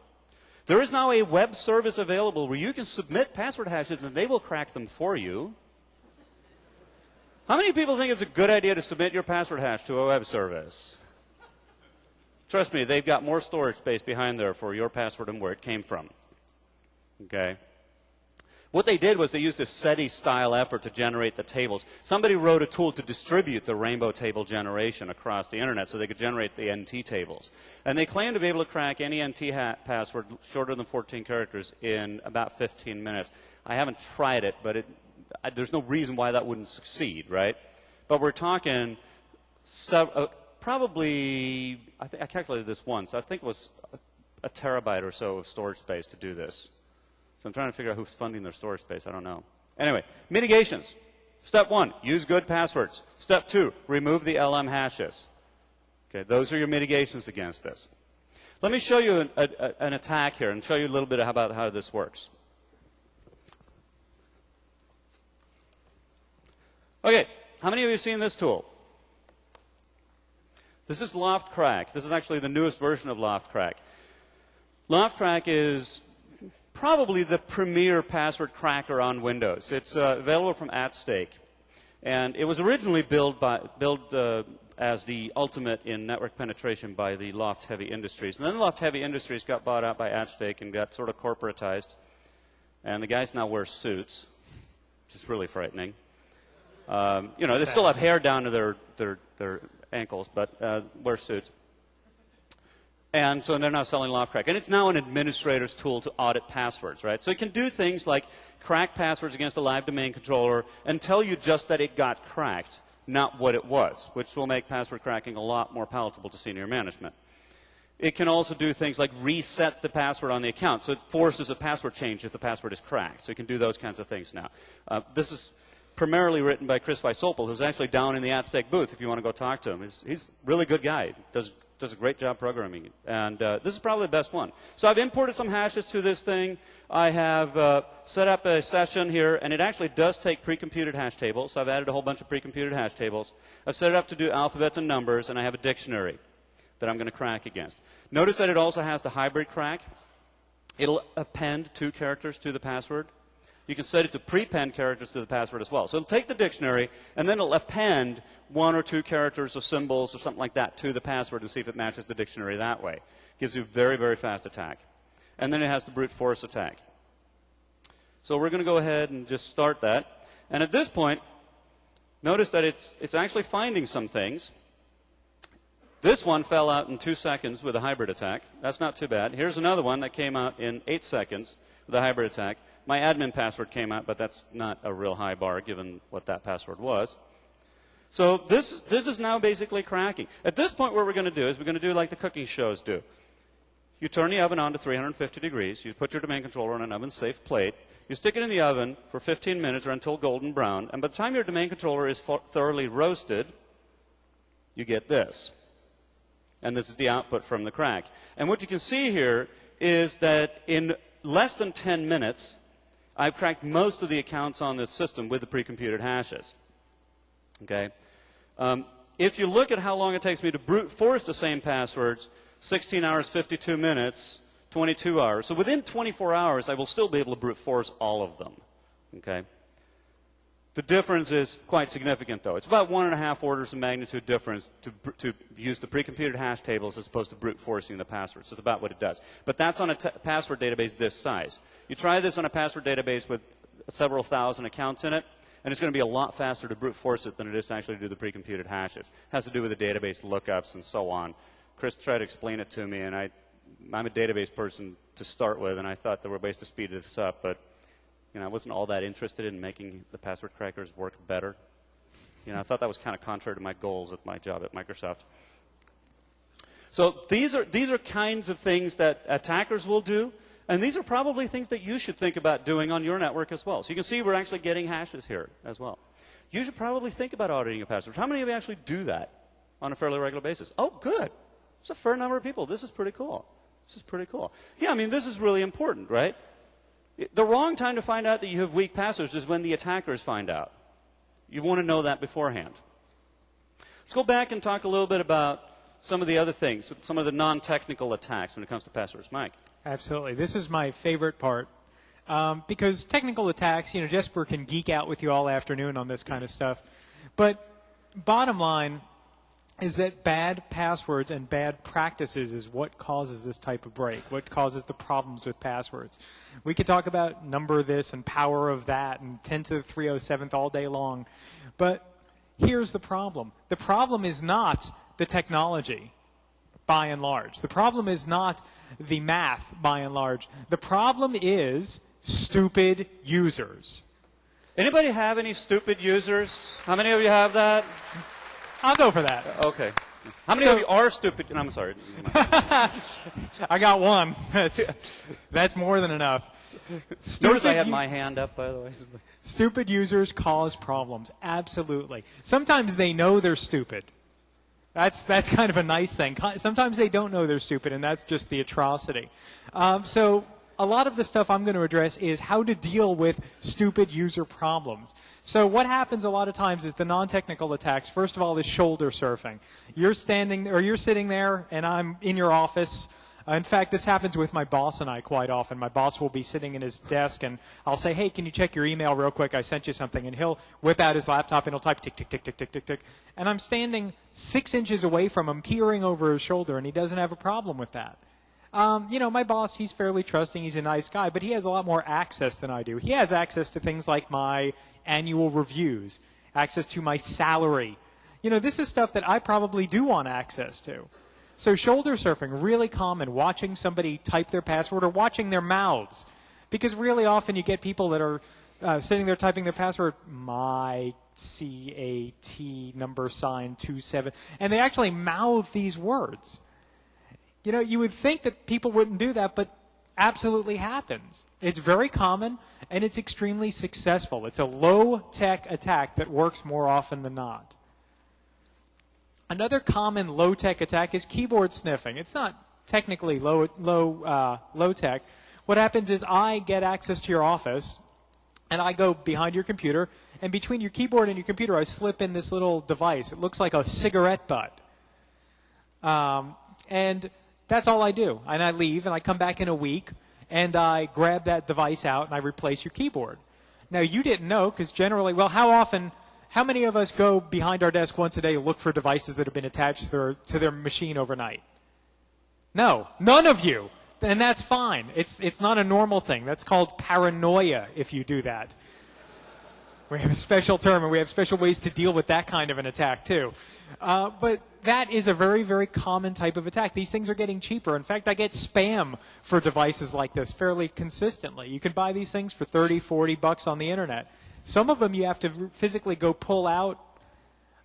A: There is now a web service available where you can submit password hashes and they will crack them for you. How many people think it's a good idea to submit your password hash to a web service? Trust me, they've got more storage space behind there for your password and where it came from. Okay? What they did was they used a SETI-style effort to generate the tables. Somebody wrote a tool to distribute the rainbow table generation across the internet so they could generate the NT tables. And they claimed to be able to crack any NT password shorter than 14 characters in about 15 minutes. I haven't tried it, but there's no reason why that wouldn't succeed, right? But we're talking probably, I calculated this once, I think it was a terabyte or so of storage space to do this. So I'm trying to figure out who's funding their storage space. I don't know. Anyway, mitigations. Step 1, use good passwords. Step 2, remove the LM hashes. Okay, those are your mitigations against this. Let me show you an attack here and show you a little bit about how this works. Okay, how many of you have seen this tool? This is LoftCrack. This is actually the newest version of LoftCrack. LoftCrack is probably the premier password cracker on Windows. It's available from @stake. And it was originally built as the ultimate in network penetration by the Loft Heavy Industries. And then Loft Heavy Industries got bought out by @stake and got sort of corporatized. And the guys now wear suits, which is really frightening. You know, they still have hair down to their ankles, but wear suits. And so they're now selling LoftCrack. And it's now an administrator's tool to audit passwords, right? So it can do things like crack passwords against a live domain controller and tell you just that it got cracked, not what it was, which will make password cracking a lot more palatable to senior management. It can also do things like reset the password on the account. So it forces a password change if the password is cracked. So it can do those kinds of things now. This is primarily written by Chris Weissopel, who's actually down in the @stake booth if you want to go talk to him. He's a really good guy. Does a great job programming. And this is probably the best one. So I've imported some hashes to this thing. I have set up a session here, and it actually does take pre-computed hash tables. So I've added a whole bunch of pre-computed hash tables. I've set it up to do alphabets and numbers, and I have a dictionary that I'm going to crack against. Notice that it also has the hybrid crack. It'll append 2 characters to the password. You can set it to prepend characters to the password as well. So it'll take the dictionary, and then it'll append 1 or 2 characters or symbols or something like that to the password and see if it matches the dictionary that way. Gives you a very, very fast attack. And then it has the brute force attack. So we're going to go ahead and just start that. And at this point, notice that it's actually finding some things. This one fell out in 2 seconds with a hybrid attack. That's not too bad. Here's another one that came out in 8 seconds with a hybrid attack. My admin password came out, but that's not a real high bar given what that password was. So this is now basically cracking. At this point, what we're going to do is we're going to do like the cooking shows do. You turn the oven on to 350 degrees. You put your domain controller on an oven-safe plate. You stick it in the oven for 15 minutes or until golden brown. And by the time your domain controller is thoroughly roasted, you get this. And this is the output from the crack. And what you can see here is that in less than 10 minutes, I've cracked most of the accounts on this system with the pre-computed hashes. Okay? If you look at how long it takes me to brute force the same passwords, 16 hours, 52 minutes, 22 hours. So within 24 hours, I will still be able to brute force all of them. Okay? The difference is quite significant, though. It's about 1.5 orders of magnitude difference to use the pre-computed hash tables as opposed to brute forcing the passwords. So it's about what it does. But that's on a password database this size. You try this on a password database with several thousand accounts in it, and it's going to be a lot faster to brute force it than it is to actually do the pre-computed hashes. It has to do with the database lookups and so on. Chris tried to explain it to me, and I'm a database person to start with, and I thought there were ways to speed this up, but I wasn't all that interested in making the password crackers work better. I thought that was kind of contrary to my goals at my job at Microsoft. So these are kinds of things that attackers will do, and these are probably things that you should think about doing on your network as well. So you can see we're actually getting hashes here as well. You should probably think about auditing your passwords. How many of you actually do that on a fairly regular basis? Oh, good. It's a fair number of people. This is pretty cool. This is pretty cool. Yeah, this is really important, right? The wrong time to find out that you have weak passwords is when the attackers find out. You want to know that beforehand. Let's go back and talk a little bit about some of the other things, some of the non-technical attacks when it comes to passwords. Mike?
B: Absolutely. This is my favorite part because technical attacks, Jesper can geek out with you all afternoon on this kind of stuff. But bottom line is that bad passwords and bad practices is what causes this type of break, what causes the problems with passwords. We could talk about number this and power of that and 10 to the 307th all day long. But here's the problem. The problem is not the technology, by and large. The problem is not the math, by and large. The problem is stupid users.
A: Anybody have any stupid users? How many of you have that?
B: I'll go for that.
A: Okay. How many of you are stupid? I'm sorry.
B: I got one. That's more than enough.
A: Notice I had my hand up, by the way.
B: Stupid users cause problems. Absolutely. Sometimes they know they're stupid. That's kind of a nice thing. Sometimes they don't know they're stupid, and that's just the atrocity. So a lot of the stuff I'm going to address is how to deal with stupid user problems. So what happens a lot of times is the non-technical attacks. First of all, is shoulder surfing. You're sitting there, and I'm in your office. In fact, this happens with my boss and I quite often. My boss will be sitting in his desk, and I'll say, hey, can you check your email real quick? I sent you something. And he'll whip out his laptop, and he'll type tick, tick, tick, tick, tick, tick, tick. And I'm standing 6 inches away from him, peering over his shoulder, and he doesn't have a problem with that. My boss, he's fairly trusting. He's a nice guy, but he has a lot more access than I do. He has access to things like my annual reviews, access to my salary. This is stuff that I probably do want access to. So shoulder surfing, really common, watching somebody type their password or watching their mouths. Because really often you get people that are sitting there typing their password, my C-A-T number sign 27, and they actually mouth these words. You would think that people wouldn't do that, but absolutely happens. It's very common, and it's extremely successful. It's a low-tech attack that works more often than not. Another common low-tech attack is keyboard sniffing. It's not technically low-tech. What happens is I get access to your office, and I go behind your computer, and between your keyboard and your computer, I slip in this little device. It looks like a cigarette butt. And that's all I do. And I leave, and I come back in a week, and I grab that device out, and I replace your keyboard. Now, you didn't know, because generally, how many of us go behind our desk once a day to look for devices that have been attached to their machine overnight? No, none of you. And that's fine. It's not a normal thing. That's called paranoia if you do that. We have a special term, and we have special ways to deal with that kind of an attack, too. But that is a very, very common type of attack. These things are getting cheaper. In fact, I get spam for devices like this fairly consistently. You can buy these things for $30, $40 on the Internet. Some of them you have to physically go pull out.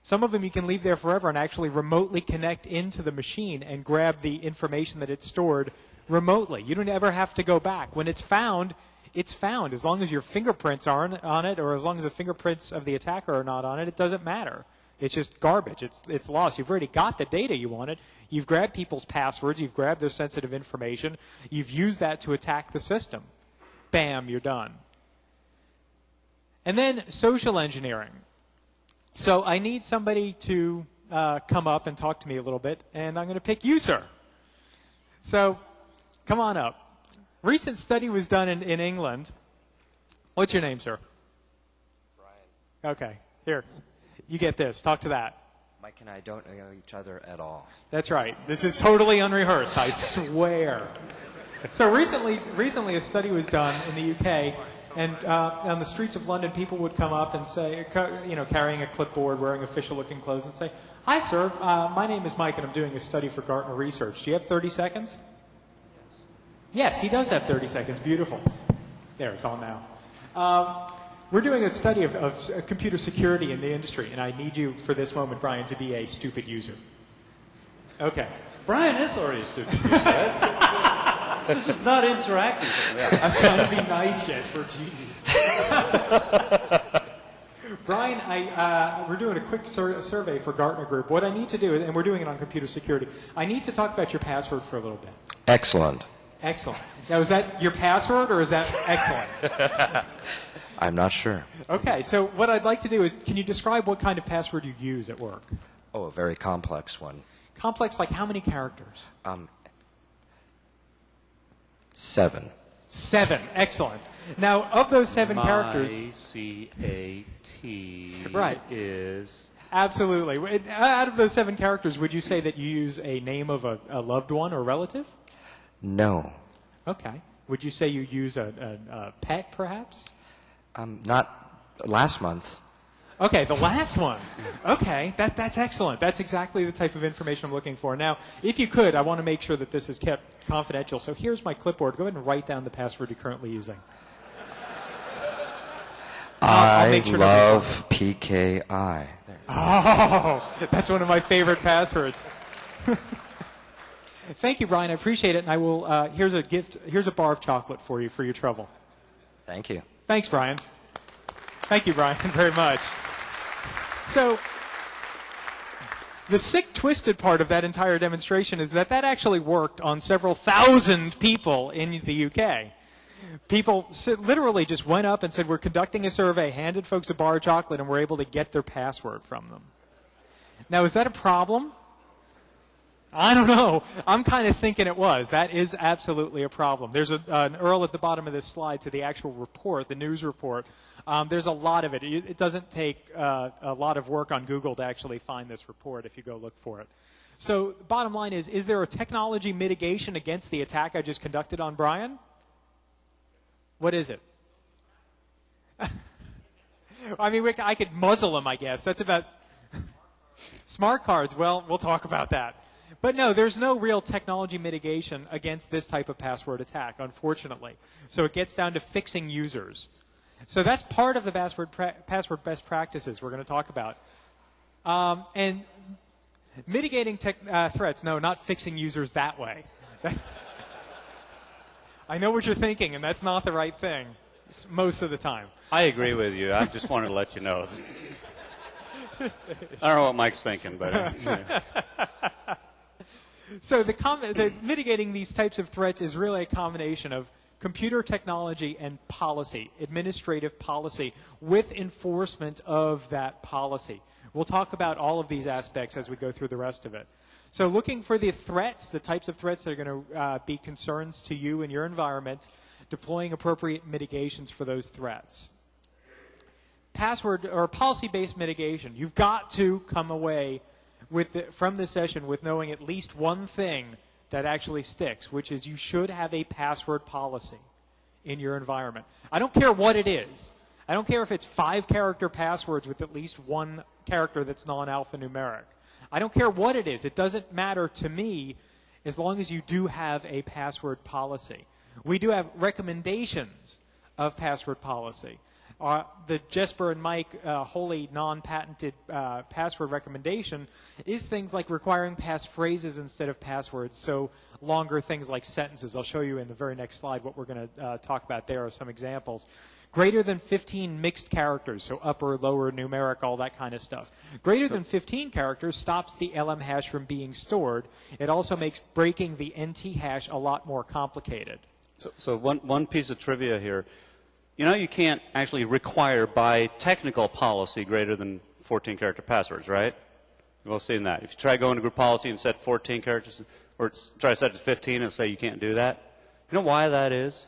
B: Some of them you can leave there forever and actually remotely connect into the machine and grab the information that it's stored remotely. You don't ever have to go back. When it's found, it's found. As long as your fingerprints aren't on it, or as long as the fingerprints of the attacker are not on it, it doesn't matter. It's just garbage. It's lost. You've already got the data you wanted. You've grabbed people's passwords. You've grabbed their sensitive information. You've used that to attack the system. Bam, you're done. And then social engineering. So I need somebody to come up and talk to me a little bit, and I'm going to pick you, sir. So come on up. Recent study was done in England. What's your name, sir? Okay, here. You get this. Talk to that.
C: Mike and I don't know each other at all.
B: That's right. This is totally unrehearsed, I swear. So recently a study was done in the UK, and on the streets of London, people would come up and say, carrying a clipboard, wearing official-looking clothes, and say, "Hi, sir. My name is Mike, and I'm doing a study for Gartner Research. Do you have 30 seconds?" Yes, he does have 30 seconds. Beautiful. There, it's on now. We're doing a study of computer security in the industry, and I need you for this moment, Brian, to be a stupid user. Okay.
A: Brian is already a stupid user, right? This is not interactive.
B: I was trying to be nice, Jesper. Jeez. Brian, we're doing a quick survey for Gartner Group. What I need to do, and we're doing it on computer security, I need to talk about your password for a little bit.
C: Excellent.
B: Excellent. Now, is that your password, or is that excellent?
C: I'm not sure.
B: Okay, so what I'd like to do is, can you describe what kind of password you use at work?
C: Oh, a very complex one.
B: Complex, like how many characters?
C: 7.
B: 7. Excellent. Now, of those 7 characters...
A: C-A-T
B: right.
A: is...
B: Absolutely. Out of those 7 characters, would you say that you use a name of a loved one or relative?
C: No.
B: Okay. Would you say you use a pet, perhaps?
C: Not last month.
B: Okay, the last one. Okay, that's excellent. That's exactly the type of information I'm looking for. Now, if you could, I want to make sure that this is kept confidential. So here's my clipboard. Go ahead and write down the password you're currently using. I'll make sure
C: love PKI. There.
B: Oh, that's one of my favorite passwords. Thank you, Brian. I appreciate it. And I will. Here's a gift. Here's a bar of chocolate for you for your trouble.
C: Thank you.
B: Thanks, Brian. Thank you, Brian, very much. So, the sick, twisted part of that entire demonstration is that actually worked on several thousand people in the UK. People literally just went up and said, "We're conducting a survey," handed folks a bar of chocolate, and were able to get their password from them. Now, is that a problem? I don't know. I'm kind of thinking it was. That is absolutely a problem. There's an URL at the bottom of this slide to the actual report, the news report. There's a lot of it. It doesn't take a lot of work on Google to actually find this report if you go look for it. So bottom line is there a technology mitigation against the attack I just conducted on Brian? What is it? I mean, I could muzzle him, I guess. That's about... Smart cards. Well, we'll talk about that. But no, there's no real technology mitigation against this type of password attack, unfortunately. So it gets down to fixing users. So that's part of the password best practices we're going to talk about. And mitigating threats, no, not fixing users that way. I know what you're thinking, and that's not the right thing most of the time.
A: I agree with you. I just wanted to let you know. I don't know what Mike's thinking, but...
B: So the mitigating these types of threats is really a combination of computer technology and policy, administrative policy, with enforcement of that policy. We'll talk about all of these aspects as we go through the rest of it. So looking for the threats, the types of threats that are going to be concerns to you and your environment, deploying appropriate mitigations for those threats. Password or policy-based mitigation. You've got to come away from this session with knowing at least one thing that actually sticks, which is you should have a password policy in your environment. I don't care what it is. I don't care if it's 5-character passwords with at least one character that's non-alphanumeric. I don't care what it is. It doesn't matter to me as long as you do have a password policy. We do have recommendations of password policy. The Jesper and Mike wholly non-patented password recommendation is things like requiring passphrases instead of passwords, so longer things like sentences. I'll show you in the very next slide what we're going to talk about. There are some examples. Greater than 15 mixed characters, so upper, lower, numeric, all that kind of stuff. Greater than 15 characters stops the LM hash from being stored. It also makes breaking the NT hash a lot more complicated.
A: So one piece of trivia here. You know, you can't actually require by technical policy greater than 14-character passwords, right? We'll see in that. If you try going to group policy and set 14 characters, or try to set it to 15 and say you can't do that, you know why that is?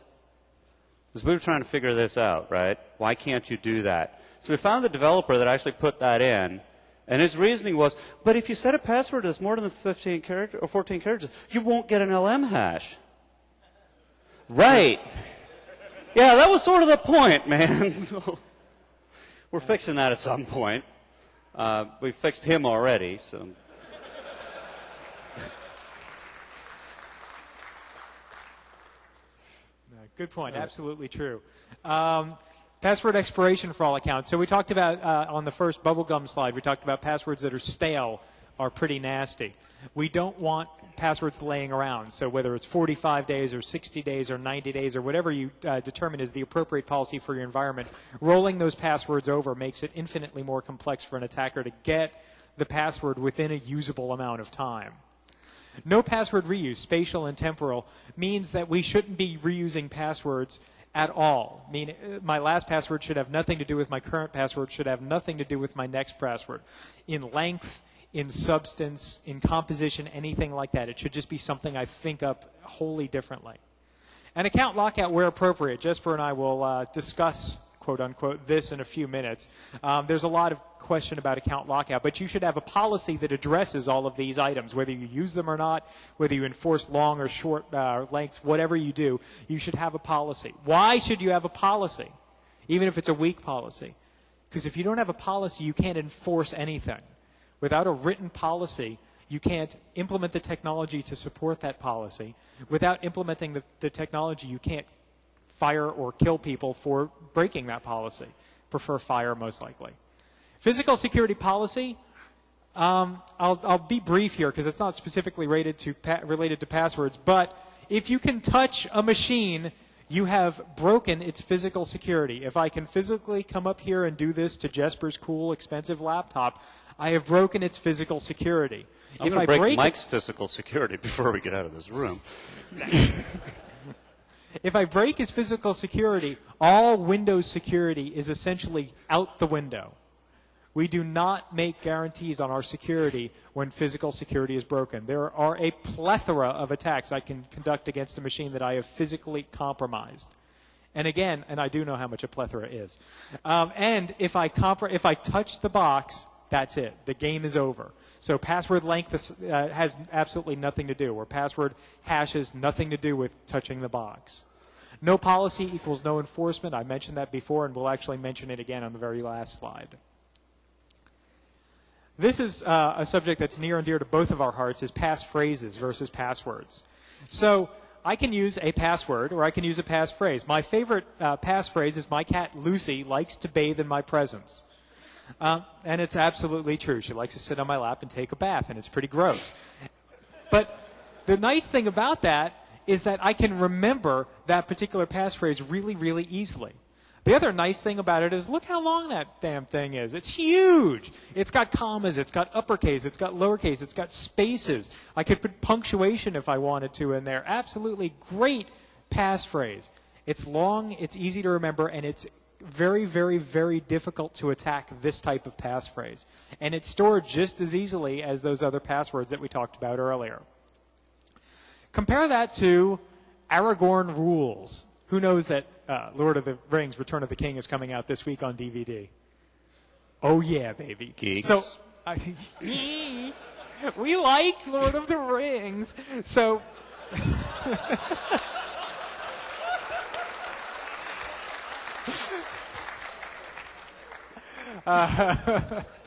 A: Because we were trying to figure this out, right? Why can't you do that? So we found the developer that actually put that in, and his reasoning was, but if you set a password that's more than 15 characters or 14 characters, you won't get an LM hash. Right. Yeah, that was sort of the point, man. So we're fixing that at some point. We fixed him already, so.
B: Good point. Absolutely true. Password expiration for all accounts. So we talked about, on the first bubblegum slide, we talked about passwords that are stale are pretty nasty. We don't want passwords laying around. So whether it's 45 days or 60 days or 90 days or whatever you determine is the appropriate policy for your environment, rolling those passwords over makes it infinitely more complex for an attacker to get the password within a usable amount of time. No password reuse, spatial and temporal, means that we shouldn't be reusing passwords at all. I mean, my last password should have nothing to do with my current password, should have nothing to do with my next password. In length, in substance, in composition, anything like that. It should just be something I think up wholly differently. And account lockout where appropriate. Jesper and I will discuss, quote unquote, this in a few minutes. There's a lot of question about account lockout, but you should have a policy that addresses all of these items, whether you use them or not, whether you enforce long or short lengths, whatever you do, you should have a policy. Why should you have a policy, even if it's a weak policy? Because if you don't have a policy, you can't enforce anything. Without a written policy, you can't implement the technology to support that policy. Without implementing the technology, you can't fire or kill people for breaking that policy. Prefer fire, most likely. Physical security policy, I'll be brief here because it's not specifically related to passwords, but if you can touch a machine, you have broken its physical security. If I can physically come up here and do this to Jesper's cool, expensive laptop, I have broken its physical security.
A: I'm going to break Mike's physical security before we get out of this room.
B: If I break his physical security, all Windows security is essentially out the window. We do not make guarantees on our security when physical security is broken. There are a plethora of attacks I can conduct against a machine that I have physically compromised. And again, and I do know how much a plethora is. And if I touch the box, that's it. The game is over. So password length has absolutely nothing to do, or password hash has nothing to do with touching the box. No policy equals no enforcement. I mentioned that before, and we'll actually mention it again on the very last slide. This is a subject that's near and dear to both of our hearts, is passphrases versus passwords. So I can use a password or I can use a passphrase. My favorite passphrase is my cat Lucy likes to bathe in my presence. And it's absolutely true. She likes to sit on my lap and take a bath, and it's pretty gross. But the nice thing about that is that I can remember that particular passphrase really, really easily. The other nice thing about it is look how long that damn thing is. It's huge. It's got commas. It's got uppercase. It's got lowercase. It's got spaces. I could put punctuation if I wanted to in there. Absolutely great passphrase. It's long, it's easy to remember, and it's very, very, very difficult to attack this type of passphrase. And it's stored just as easily as those other passwords that we talked about earlier. Compare that to Aragorn Rules. Who knows that Lord of the Rings, Return of the King is coming out this week on DVD? Oh, yeah, baby.
A: Geeks.
B: So, we like Lord of the Rings. So,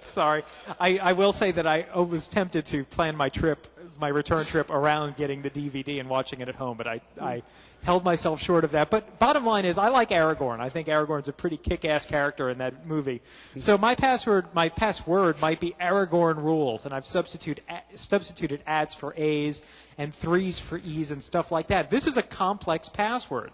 B: sorry. I will say that I was tempted to plan my return trip around getting the DVD and watching it at home, but I held myself short of that. But bottom line is I like Aragorn. I think Aragorn's a pretty kick-ass character in that movie. So my password might be Aragorn Rules, and I've substituted ads for A's and 3's for E's and stuff like that. This is a complex password,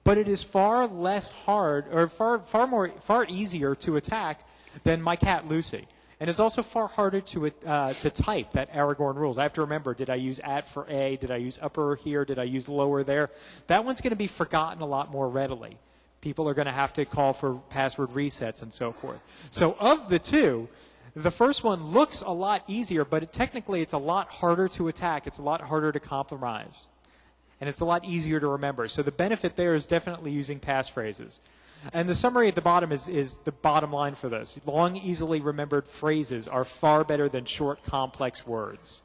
B: but it is far less hard or far easier to attack than my cat Lucy. And it's also far harder to type, that Aragorn Rules. I have to remember, did I use at for A? Did I use upper here? Did I use lower there? That one's going to be forgotten a lot more readily. People are going to have to call for password resets and so forth. So of the two, the first one looks a lot easier, but technically it's a lot harder to attack. It's a lot harder to compromise. And it's a lot easier to remember. So the benefit there is definitely using passphrases. And the summary at the bottom is the bottom line for this. Long, easily remembered phrases are far better than short, complex words.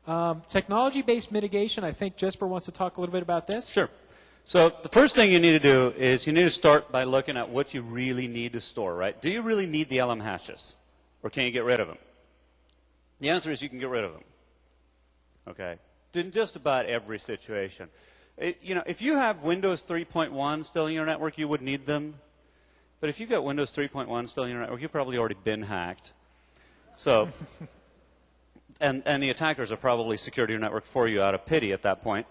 B: Technology-based mitigation, I think Jesper wants to talk a little bit about this.
A: Sure. So the first thing you need to do is you need to start by looking at what you really need to store, right? Do you really need the LM hashes, or can you get rid of them? The answer is you can get rid of them. Okay? In just about every situation. If you have Windows 3.1 still in your network, you would need them. But if you've got Windows 3.1 still in your network, you've probably already been hacked. So, and the attackers are probably secured your network for you out of pity at that point.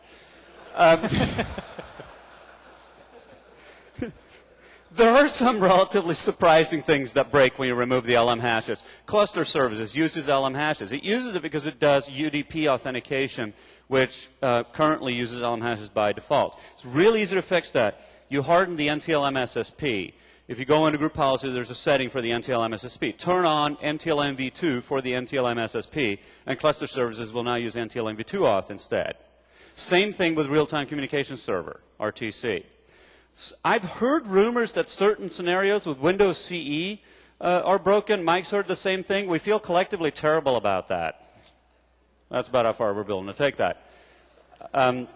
A: There are some relatively surprising things that break when you remove the LM hashes. Cluster services uses LM hashes. It uses it because it does UDP authentication, which currently uses LM hashes by default. It's really easy to fix that. You harden the NTLM SSP. If you go into group policy, there's a setting for the NTLM SSP. Turn on NTLM v2 for the NTLM SSP, and cluster services will now use NTLM v2 auth instead. Same thing with real-time communication server, RTC. I've heard rumors that certain scenarios with Windows CE are broken. Mike's heard the same thing. We feel collectively terrible about that. That's about how far we're willing to take that. And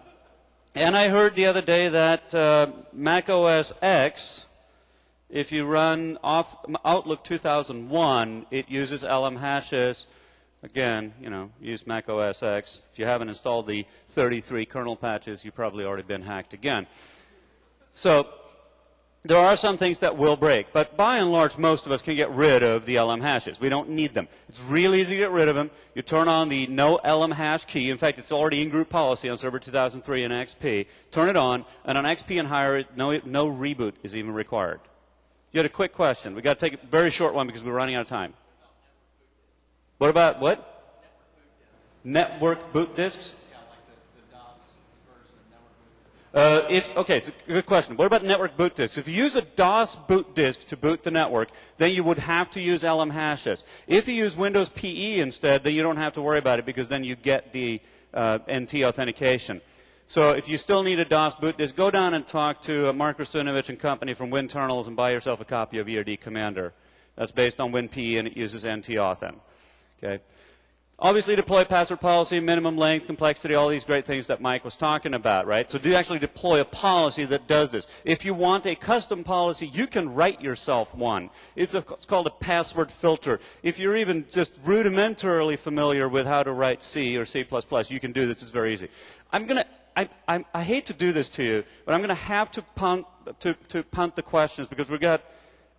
A: I heard the other day that Mac OS X, if you run off Outlook 2001, it uses LM hashes. Again, use Mac OS X. If you haven't installed the 33 kernel patches, you've probably already been hacked again. So there are some things that will break, but by and large, most of us can get rid of the LM hashes. We don't need them. It's really easy to get rid of them. You turn on the no LM hash key. In fact, it's already in group policy on Server 2003 and XP. Turn it on, and on XP and higher, no reboot is even required. You had a quick question. We've got to take a very short one because we're running out of time. What about what? Network boot disks? Okay, so good question. What about network boot disks? If you use a DOS boot disk to boot the network, then you would have to use LM hashes. If you use Windows PE instead, then you don't have to worry about it because then you get the NT authentication. So if you still need a DOS boot disk, go down and talk to Mark Rustunovich and company from WinTernals and buy yourself a copy of ERD Commander. That's based on WinPE and it uses NT authn. Okay. Obviously, deploy password policy, minimum length, complexity, all these great things that Mike was talking about, right? So do actually deploy a policy that does this. If you want a custom policy, you can write yourself one. It's called a password filter. If you're even just rudimentarily familiar with how to write C or C++, you can do this. It's very easy. I hate to do this to you, but I'm going to have to punt the questions because we've got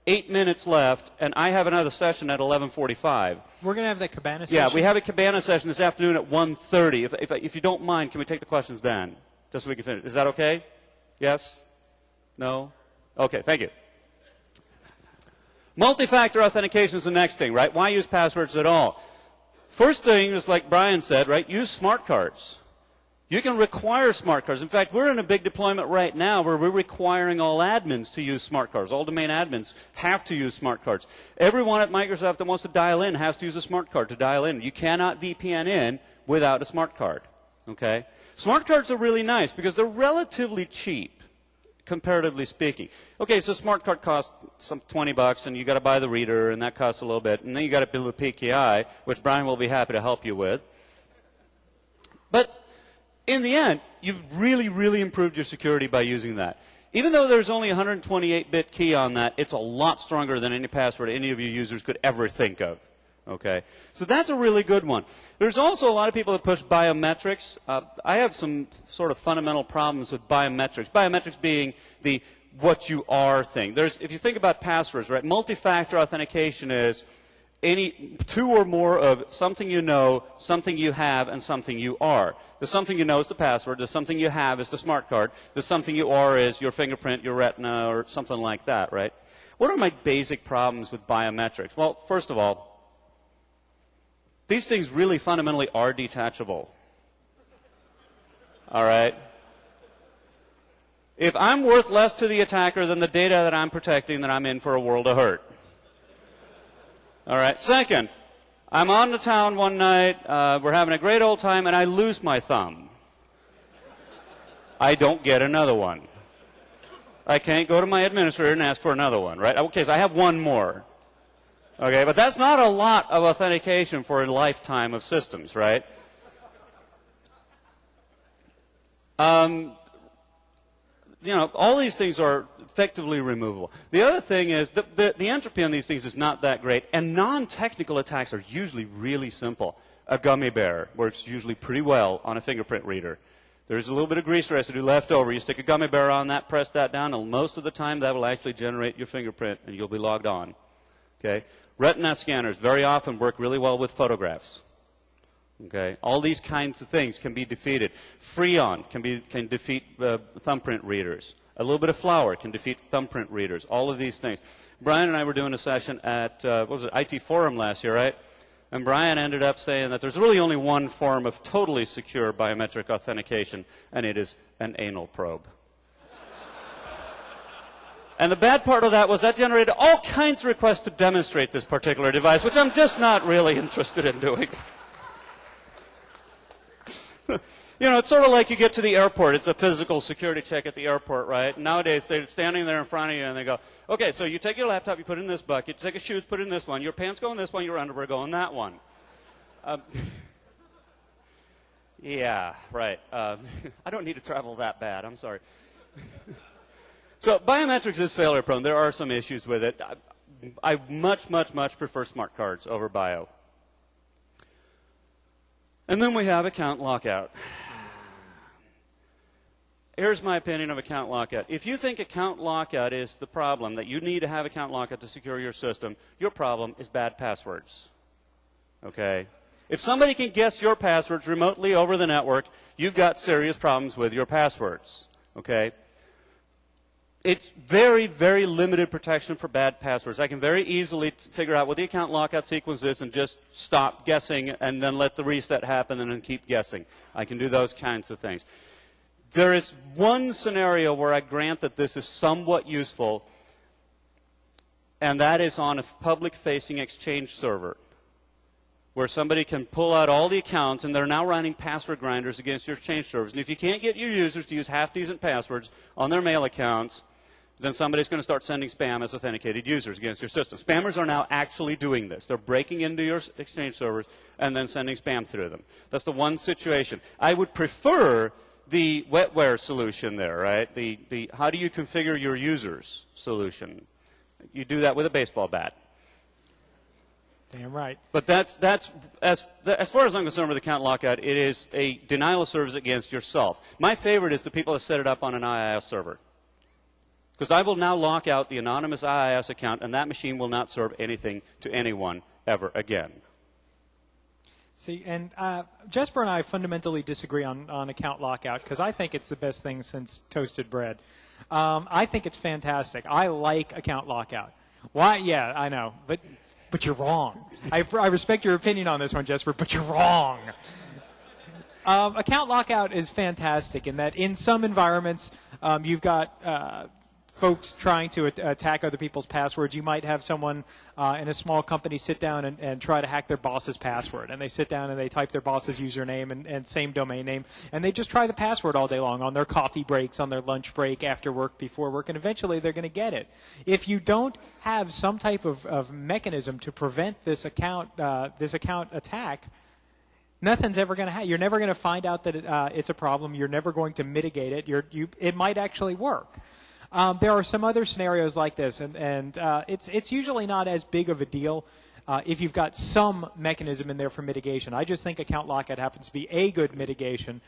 A: 8 minutes left, and I have another session at 11:45.
B: We're going to have that Cabana session?
A: Yeah, we have a Cabana session this afternoon at 1:30. If you don't mind, can we take the questions then? Just so we can finish. Is that okay? Yes? No? Okay, thank you. Multi-factor authentication is the next thing, right? Why use passwords at all? First thing is like Brian said, right? Use smart cards. You can require smart cards. In fact, we're in a big deployment right now where we're requiring all admins to use smart cards. All domain admins have to use smart cards. Everyone at Microsoft that wants to dial in has to use a smart card to dial in. You cannot VPN in without a smart card. Okay? Smart cards are really nice because they're relatively cheap, comparatively speaking. Okay, so smart card costs some $20, and you got to buy the reader, and that costs a little bit, and then you got to build a PKI, which Brian will be happy to help you with. But in the end, you've really, really improved your security by using that. Even though there's only a 128-bit key on that, it's a lot stronger than any password any of your users could ever think of. Okay? So that's a really good one. There's also a lot of people that push biometrics. I have some sort of fundamental problems with biometrics. Biometrics being the what you are thing. If you think about passwords, right, multi-factor authentication is any two or more of something you know, something you have, and something you are. The something you know is the password. The something you have is the smart card. The something you are is your fingerprint, your retina, or something like that, right? What are my basic problems with biometrics? Well, first of all, these things really fundamentally are detachable. All right? If I'm worth less to the attacker than the data that I'm protecting, then I'm in for a world of hurt. All right. Second, I'm on the town one night, we're having a great old time, and I lose my thumb. I don't get another one. I can't go to my administrator and ask for another one, right? Okay, so I have one more. Okay, but that's not a lot of authentication for a lifetime of systems, right? All these things are effectively removable. The other thing is the entropy on these things is not that great, and non-technical attacks are usually really simple. A gummy bear works usually pretty well on a fingerprint reader. There's a little bit of grease residue left over. You stick a gummy bear on that, press that down, and most of the time that will actually generate your fingerprint, and you'll be logged on. Okay? Retina scanners very often work really well with photographs. Okay? All these kinds of things can be defeated. Freon can defeat thumbprint readers. A little bit of flour can defeat thumbprint readers. All of these things. Brian and I were doing a session at, IT Forum last year, right? And Brian ended up saying that there's really only one form of totally secure biometric authentication, and it is an anal probe. And the bad part of that was that generated all kinds of requests to demonstrate this particular device, which I'm just not really interested in doing. It's sort of like you get to the airport. It's a physical security check at the airport, right? Nowadays, they're standing there in front of you, and they go, okay, so you take your laptop, you put it in this bucket, you take your shoes, put it in this one, your pants go in this one, your underwear go in that one. Yeah, right. I don't need to travel that bad. I'm sorry. So biometrics is failure prone. There are some issues with it. I much, much, much prefer smart cards over bio. And then we have account lockout. Here's my opinion of account lockout. If you think account lockout is the problem, that you need to have account lockout to secure your system, your problem is bad passwords. Okay? If somebody can guess your passwords remotely over the network, you've got serious problems with your passwords. Okay? It's very, very limited protection for bad passwords. I can very easily figure out what the account lockout sequence is and just stop guessing and then let the reset happen and then keep guessing. I can do those kinds of things. There is one scenario where I grant that this is somewhat useful, and that is on a public-facing Exchange server, where somebody can pull out all the accounts, and they're now running password grinders against your Exchange servers. And if you can't get your users to use half-decent passwords on their mail accounts, then somebody's going to start sending spam as authenticated users against your system. Spammers are now actually doing this. They're breaking into your Exchange servers and then sending spam through them. That's the one situation. I would prefer the wetware solution there, right? The how do you configure your users solution. You do that with a baseball bat.
B: Damn right.
A: But that's as far as I'm concerned with account lockout, it is a denial of service against yourself. My favorite is the people that set it up on an IIS server. Because I will now lock out the anonymous IIS account, and that machine will not serve anything to anyone ever again.
B: See, and Jesper and I fundamentally disagree on account lockout because I think it's the best thing since toasted bread. I think it's fantastic. I like account lockout. Why? Yeah, I know, but you're wrong. I respect your opinion on this one, Jesper, but you're wrong. Account lockout is fantastic in that in some environments you've got folks trying to attack other people's passwords. You might have someone in a small company sit down and try to hack their boss's password. And they sit down and they type their boss's username and same domain name. And they just try the password all day long on their coffee breaks, on their lunch break, after work, before work. And eventually they're going to get it. If you don't have some type of mechanism to prevent this account attack, nothing's ever going to happen. You're never going to find out that it's a problem. You're never going to mitigate it. It might actually work. There are some other scenarios like this, and it's usually not as big of a deal if you've got some mechanism in there for mitigation. I just think account lockout happens to be a good mitigation.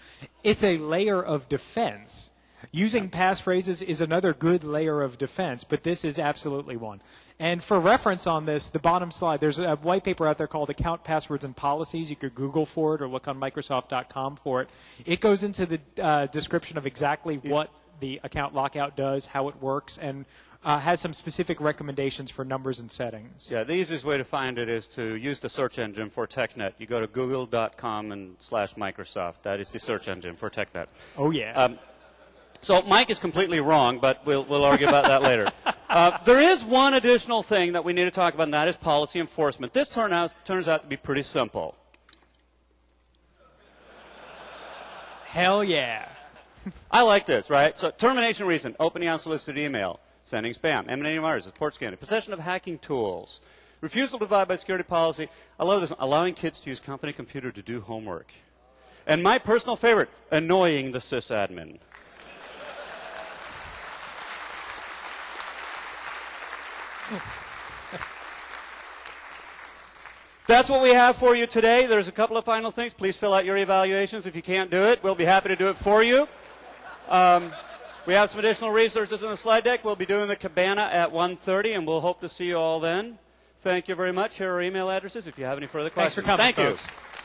B: It's a layer of defense. Using passphrases is another good layer of defense, but this is absolutely one. And for reference on this, the bottom slide, there's a white paper out there called Account Passwords and Policies. You could Google for it or look on Microsoft.com for it. It goes into the description of exactly what the account lockout does, how it works, and has some specific recommendations for numbers and settings. Yeah, the easiest way to find it is to use the search engine for TechNet. You go to google.com/Microsoft. That is the search engine for TechNet. Oh, yeah. So Mike is completely wrong, but we'll argue about that later. There is one additional thing that we need to talk about, and that is policy enforcement. This turns out to be pretty simple. Hell yeah.
A: I like this, right? So termination reason, opening unsolicited email, sending spam, emanating virus, report scanning, possession of hacking tools, refusal to abide by security policy. I love this one, allowing kids to use company computer to do homework. And my personal favorite, annoying the sysadmin. That's what we have for you today. There's a couple of final things. Please fill out your evaluations. If you can't do it, we'll be happy to do it for you. We have some additional resources in the slide deck. We'll be doing the Cabana at 1:30, and we'll hope to see you all then. Thank you very much. Here are our email addresses if you have any further questions.
B: Thanks for coming,
A: Thank
B: folks.
A: you.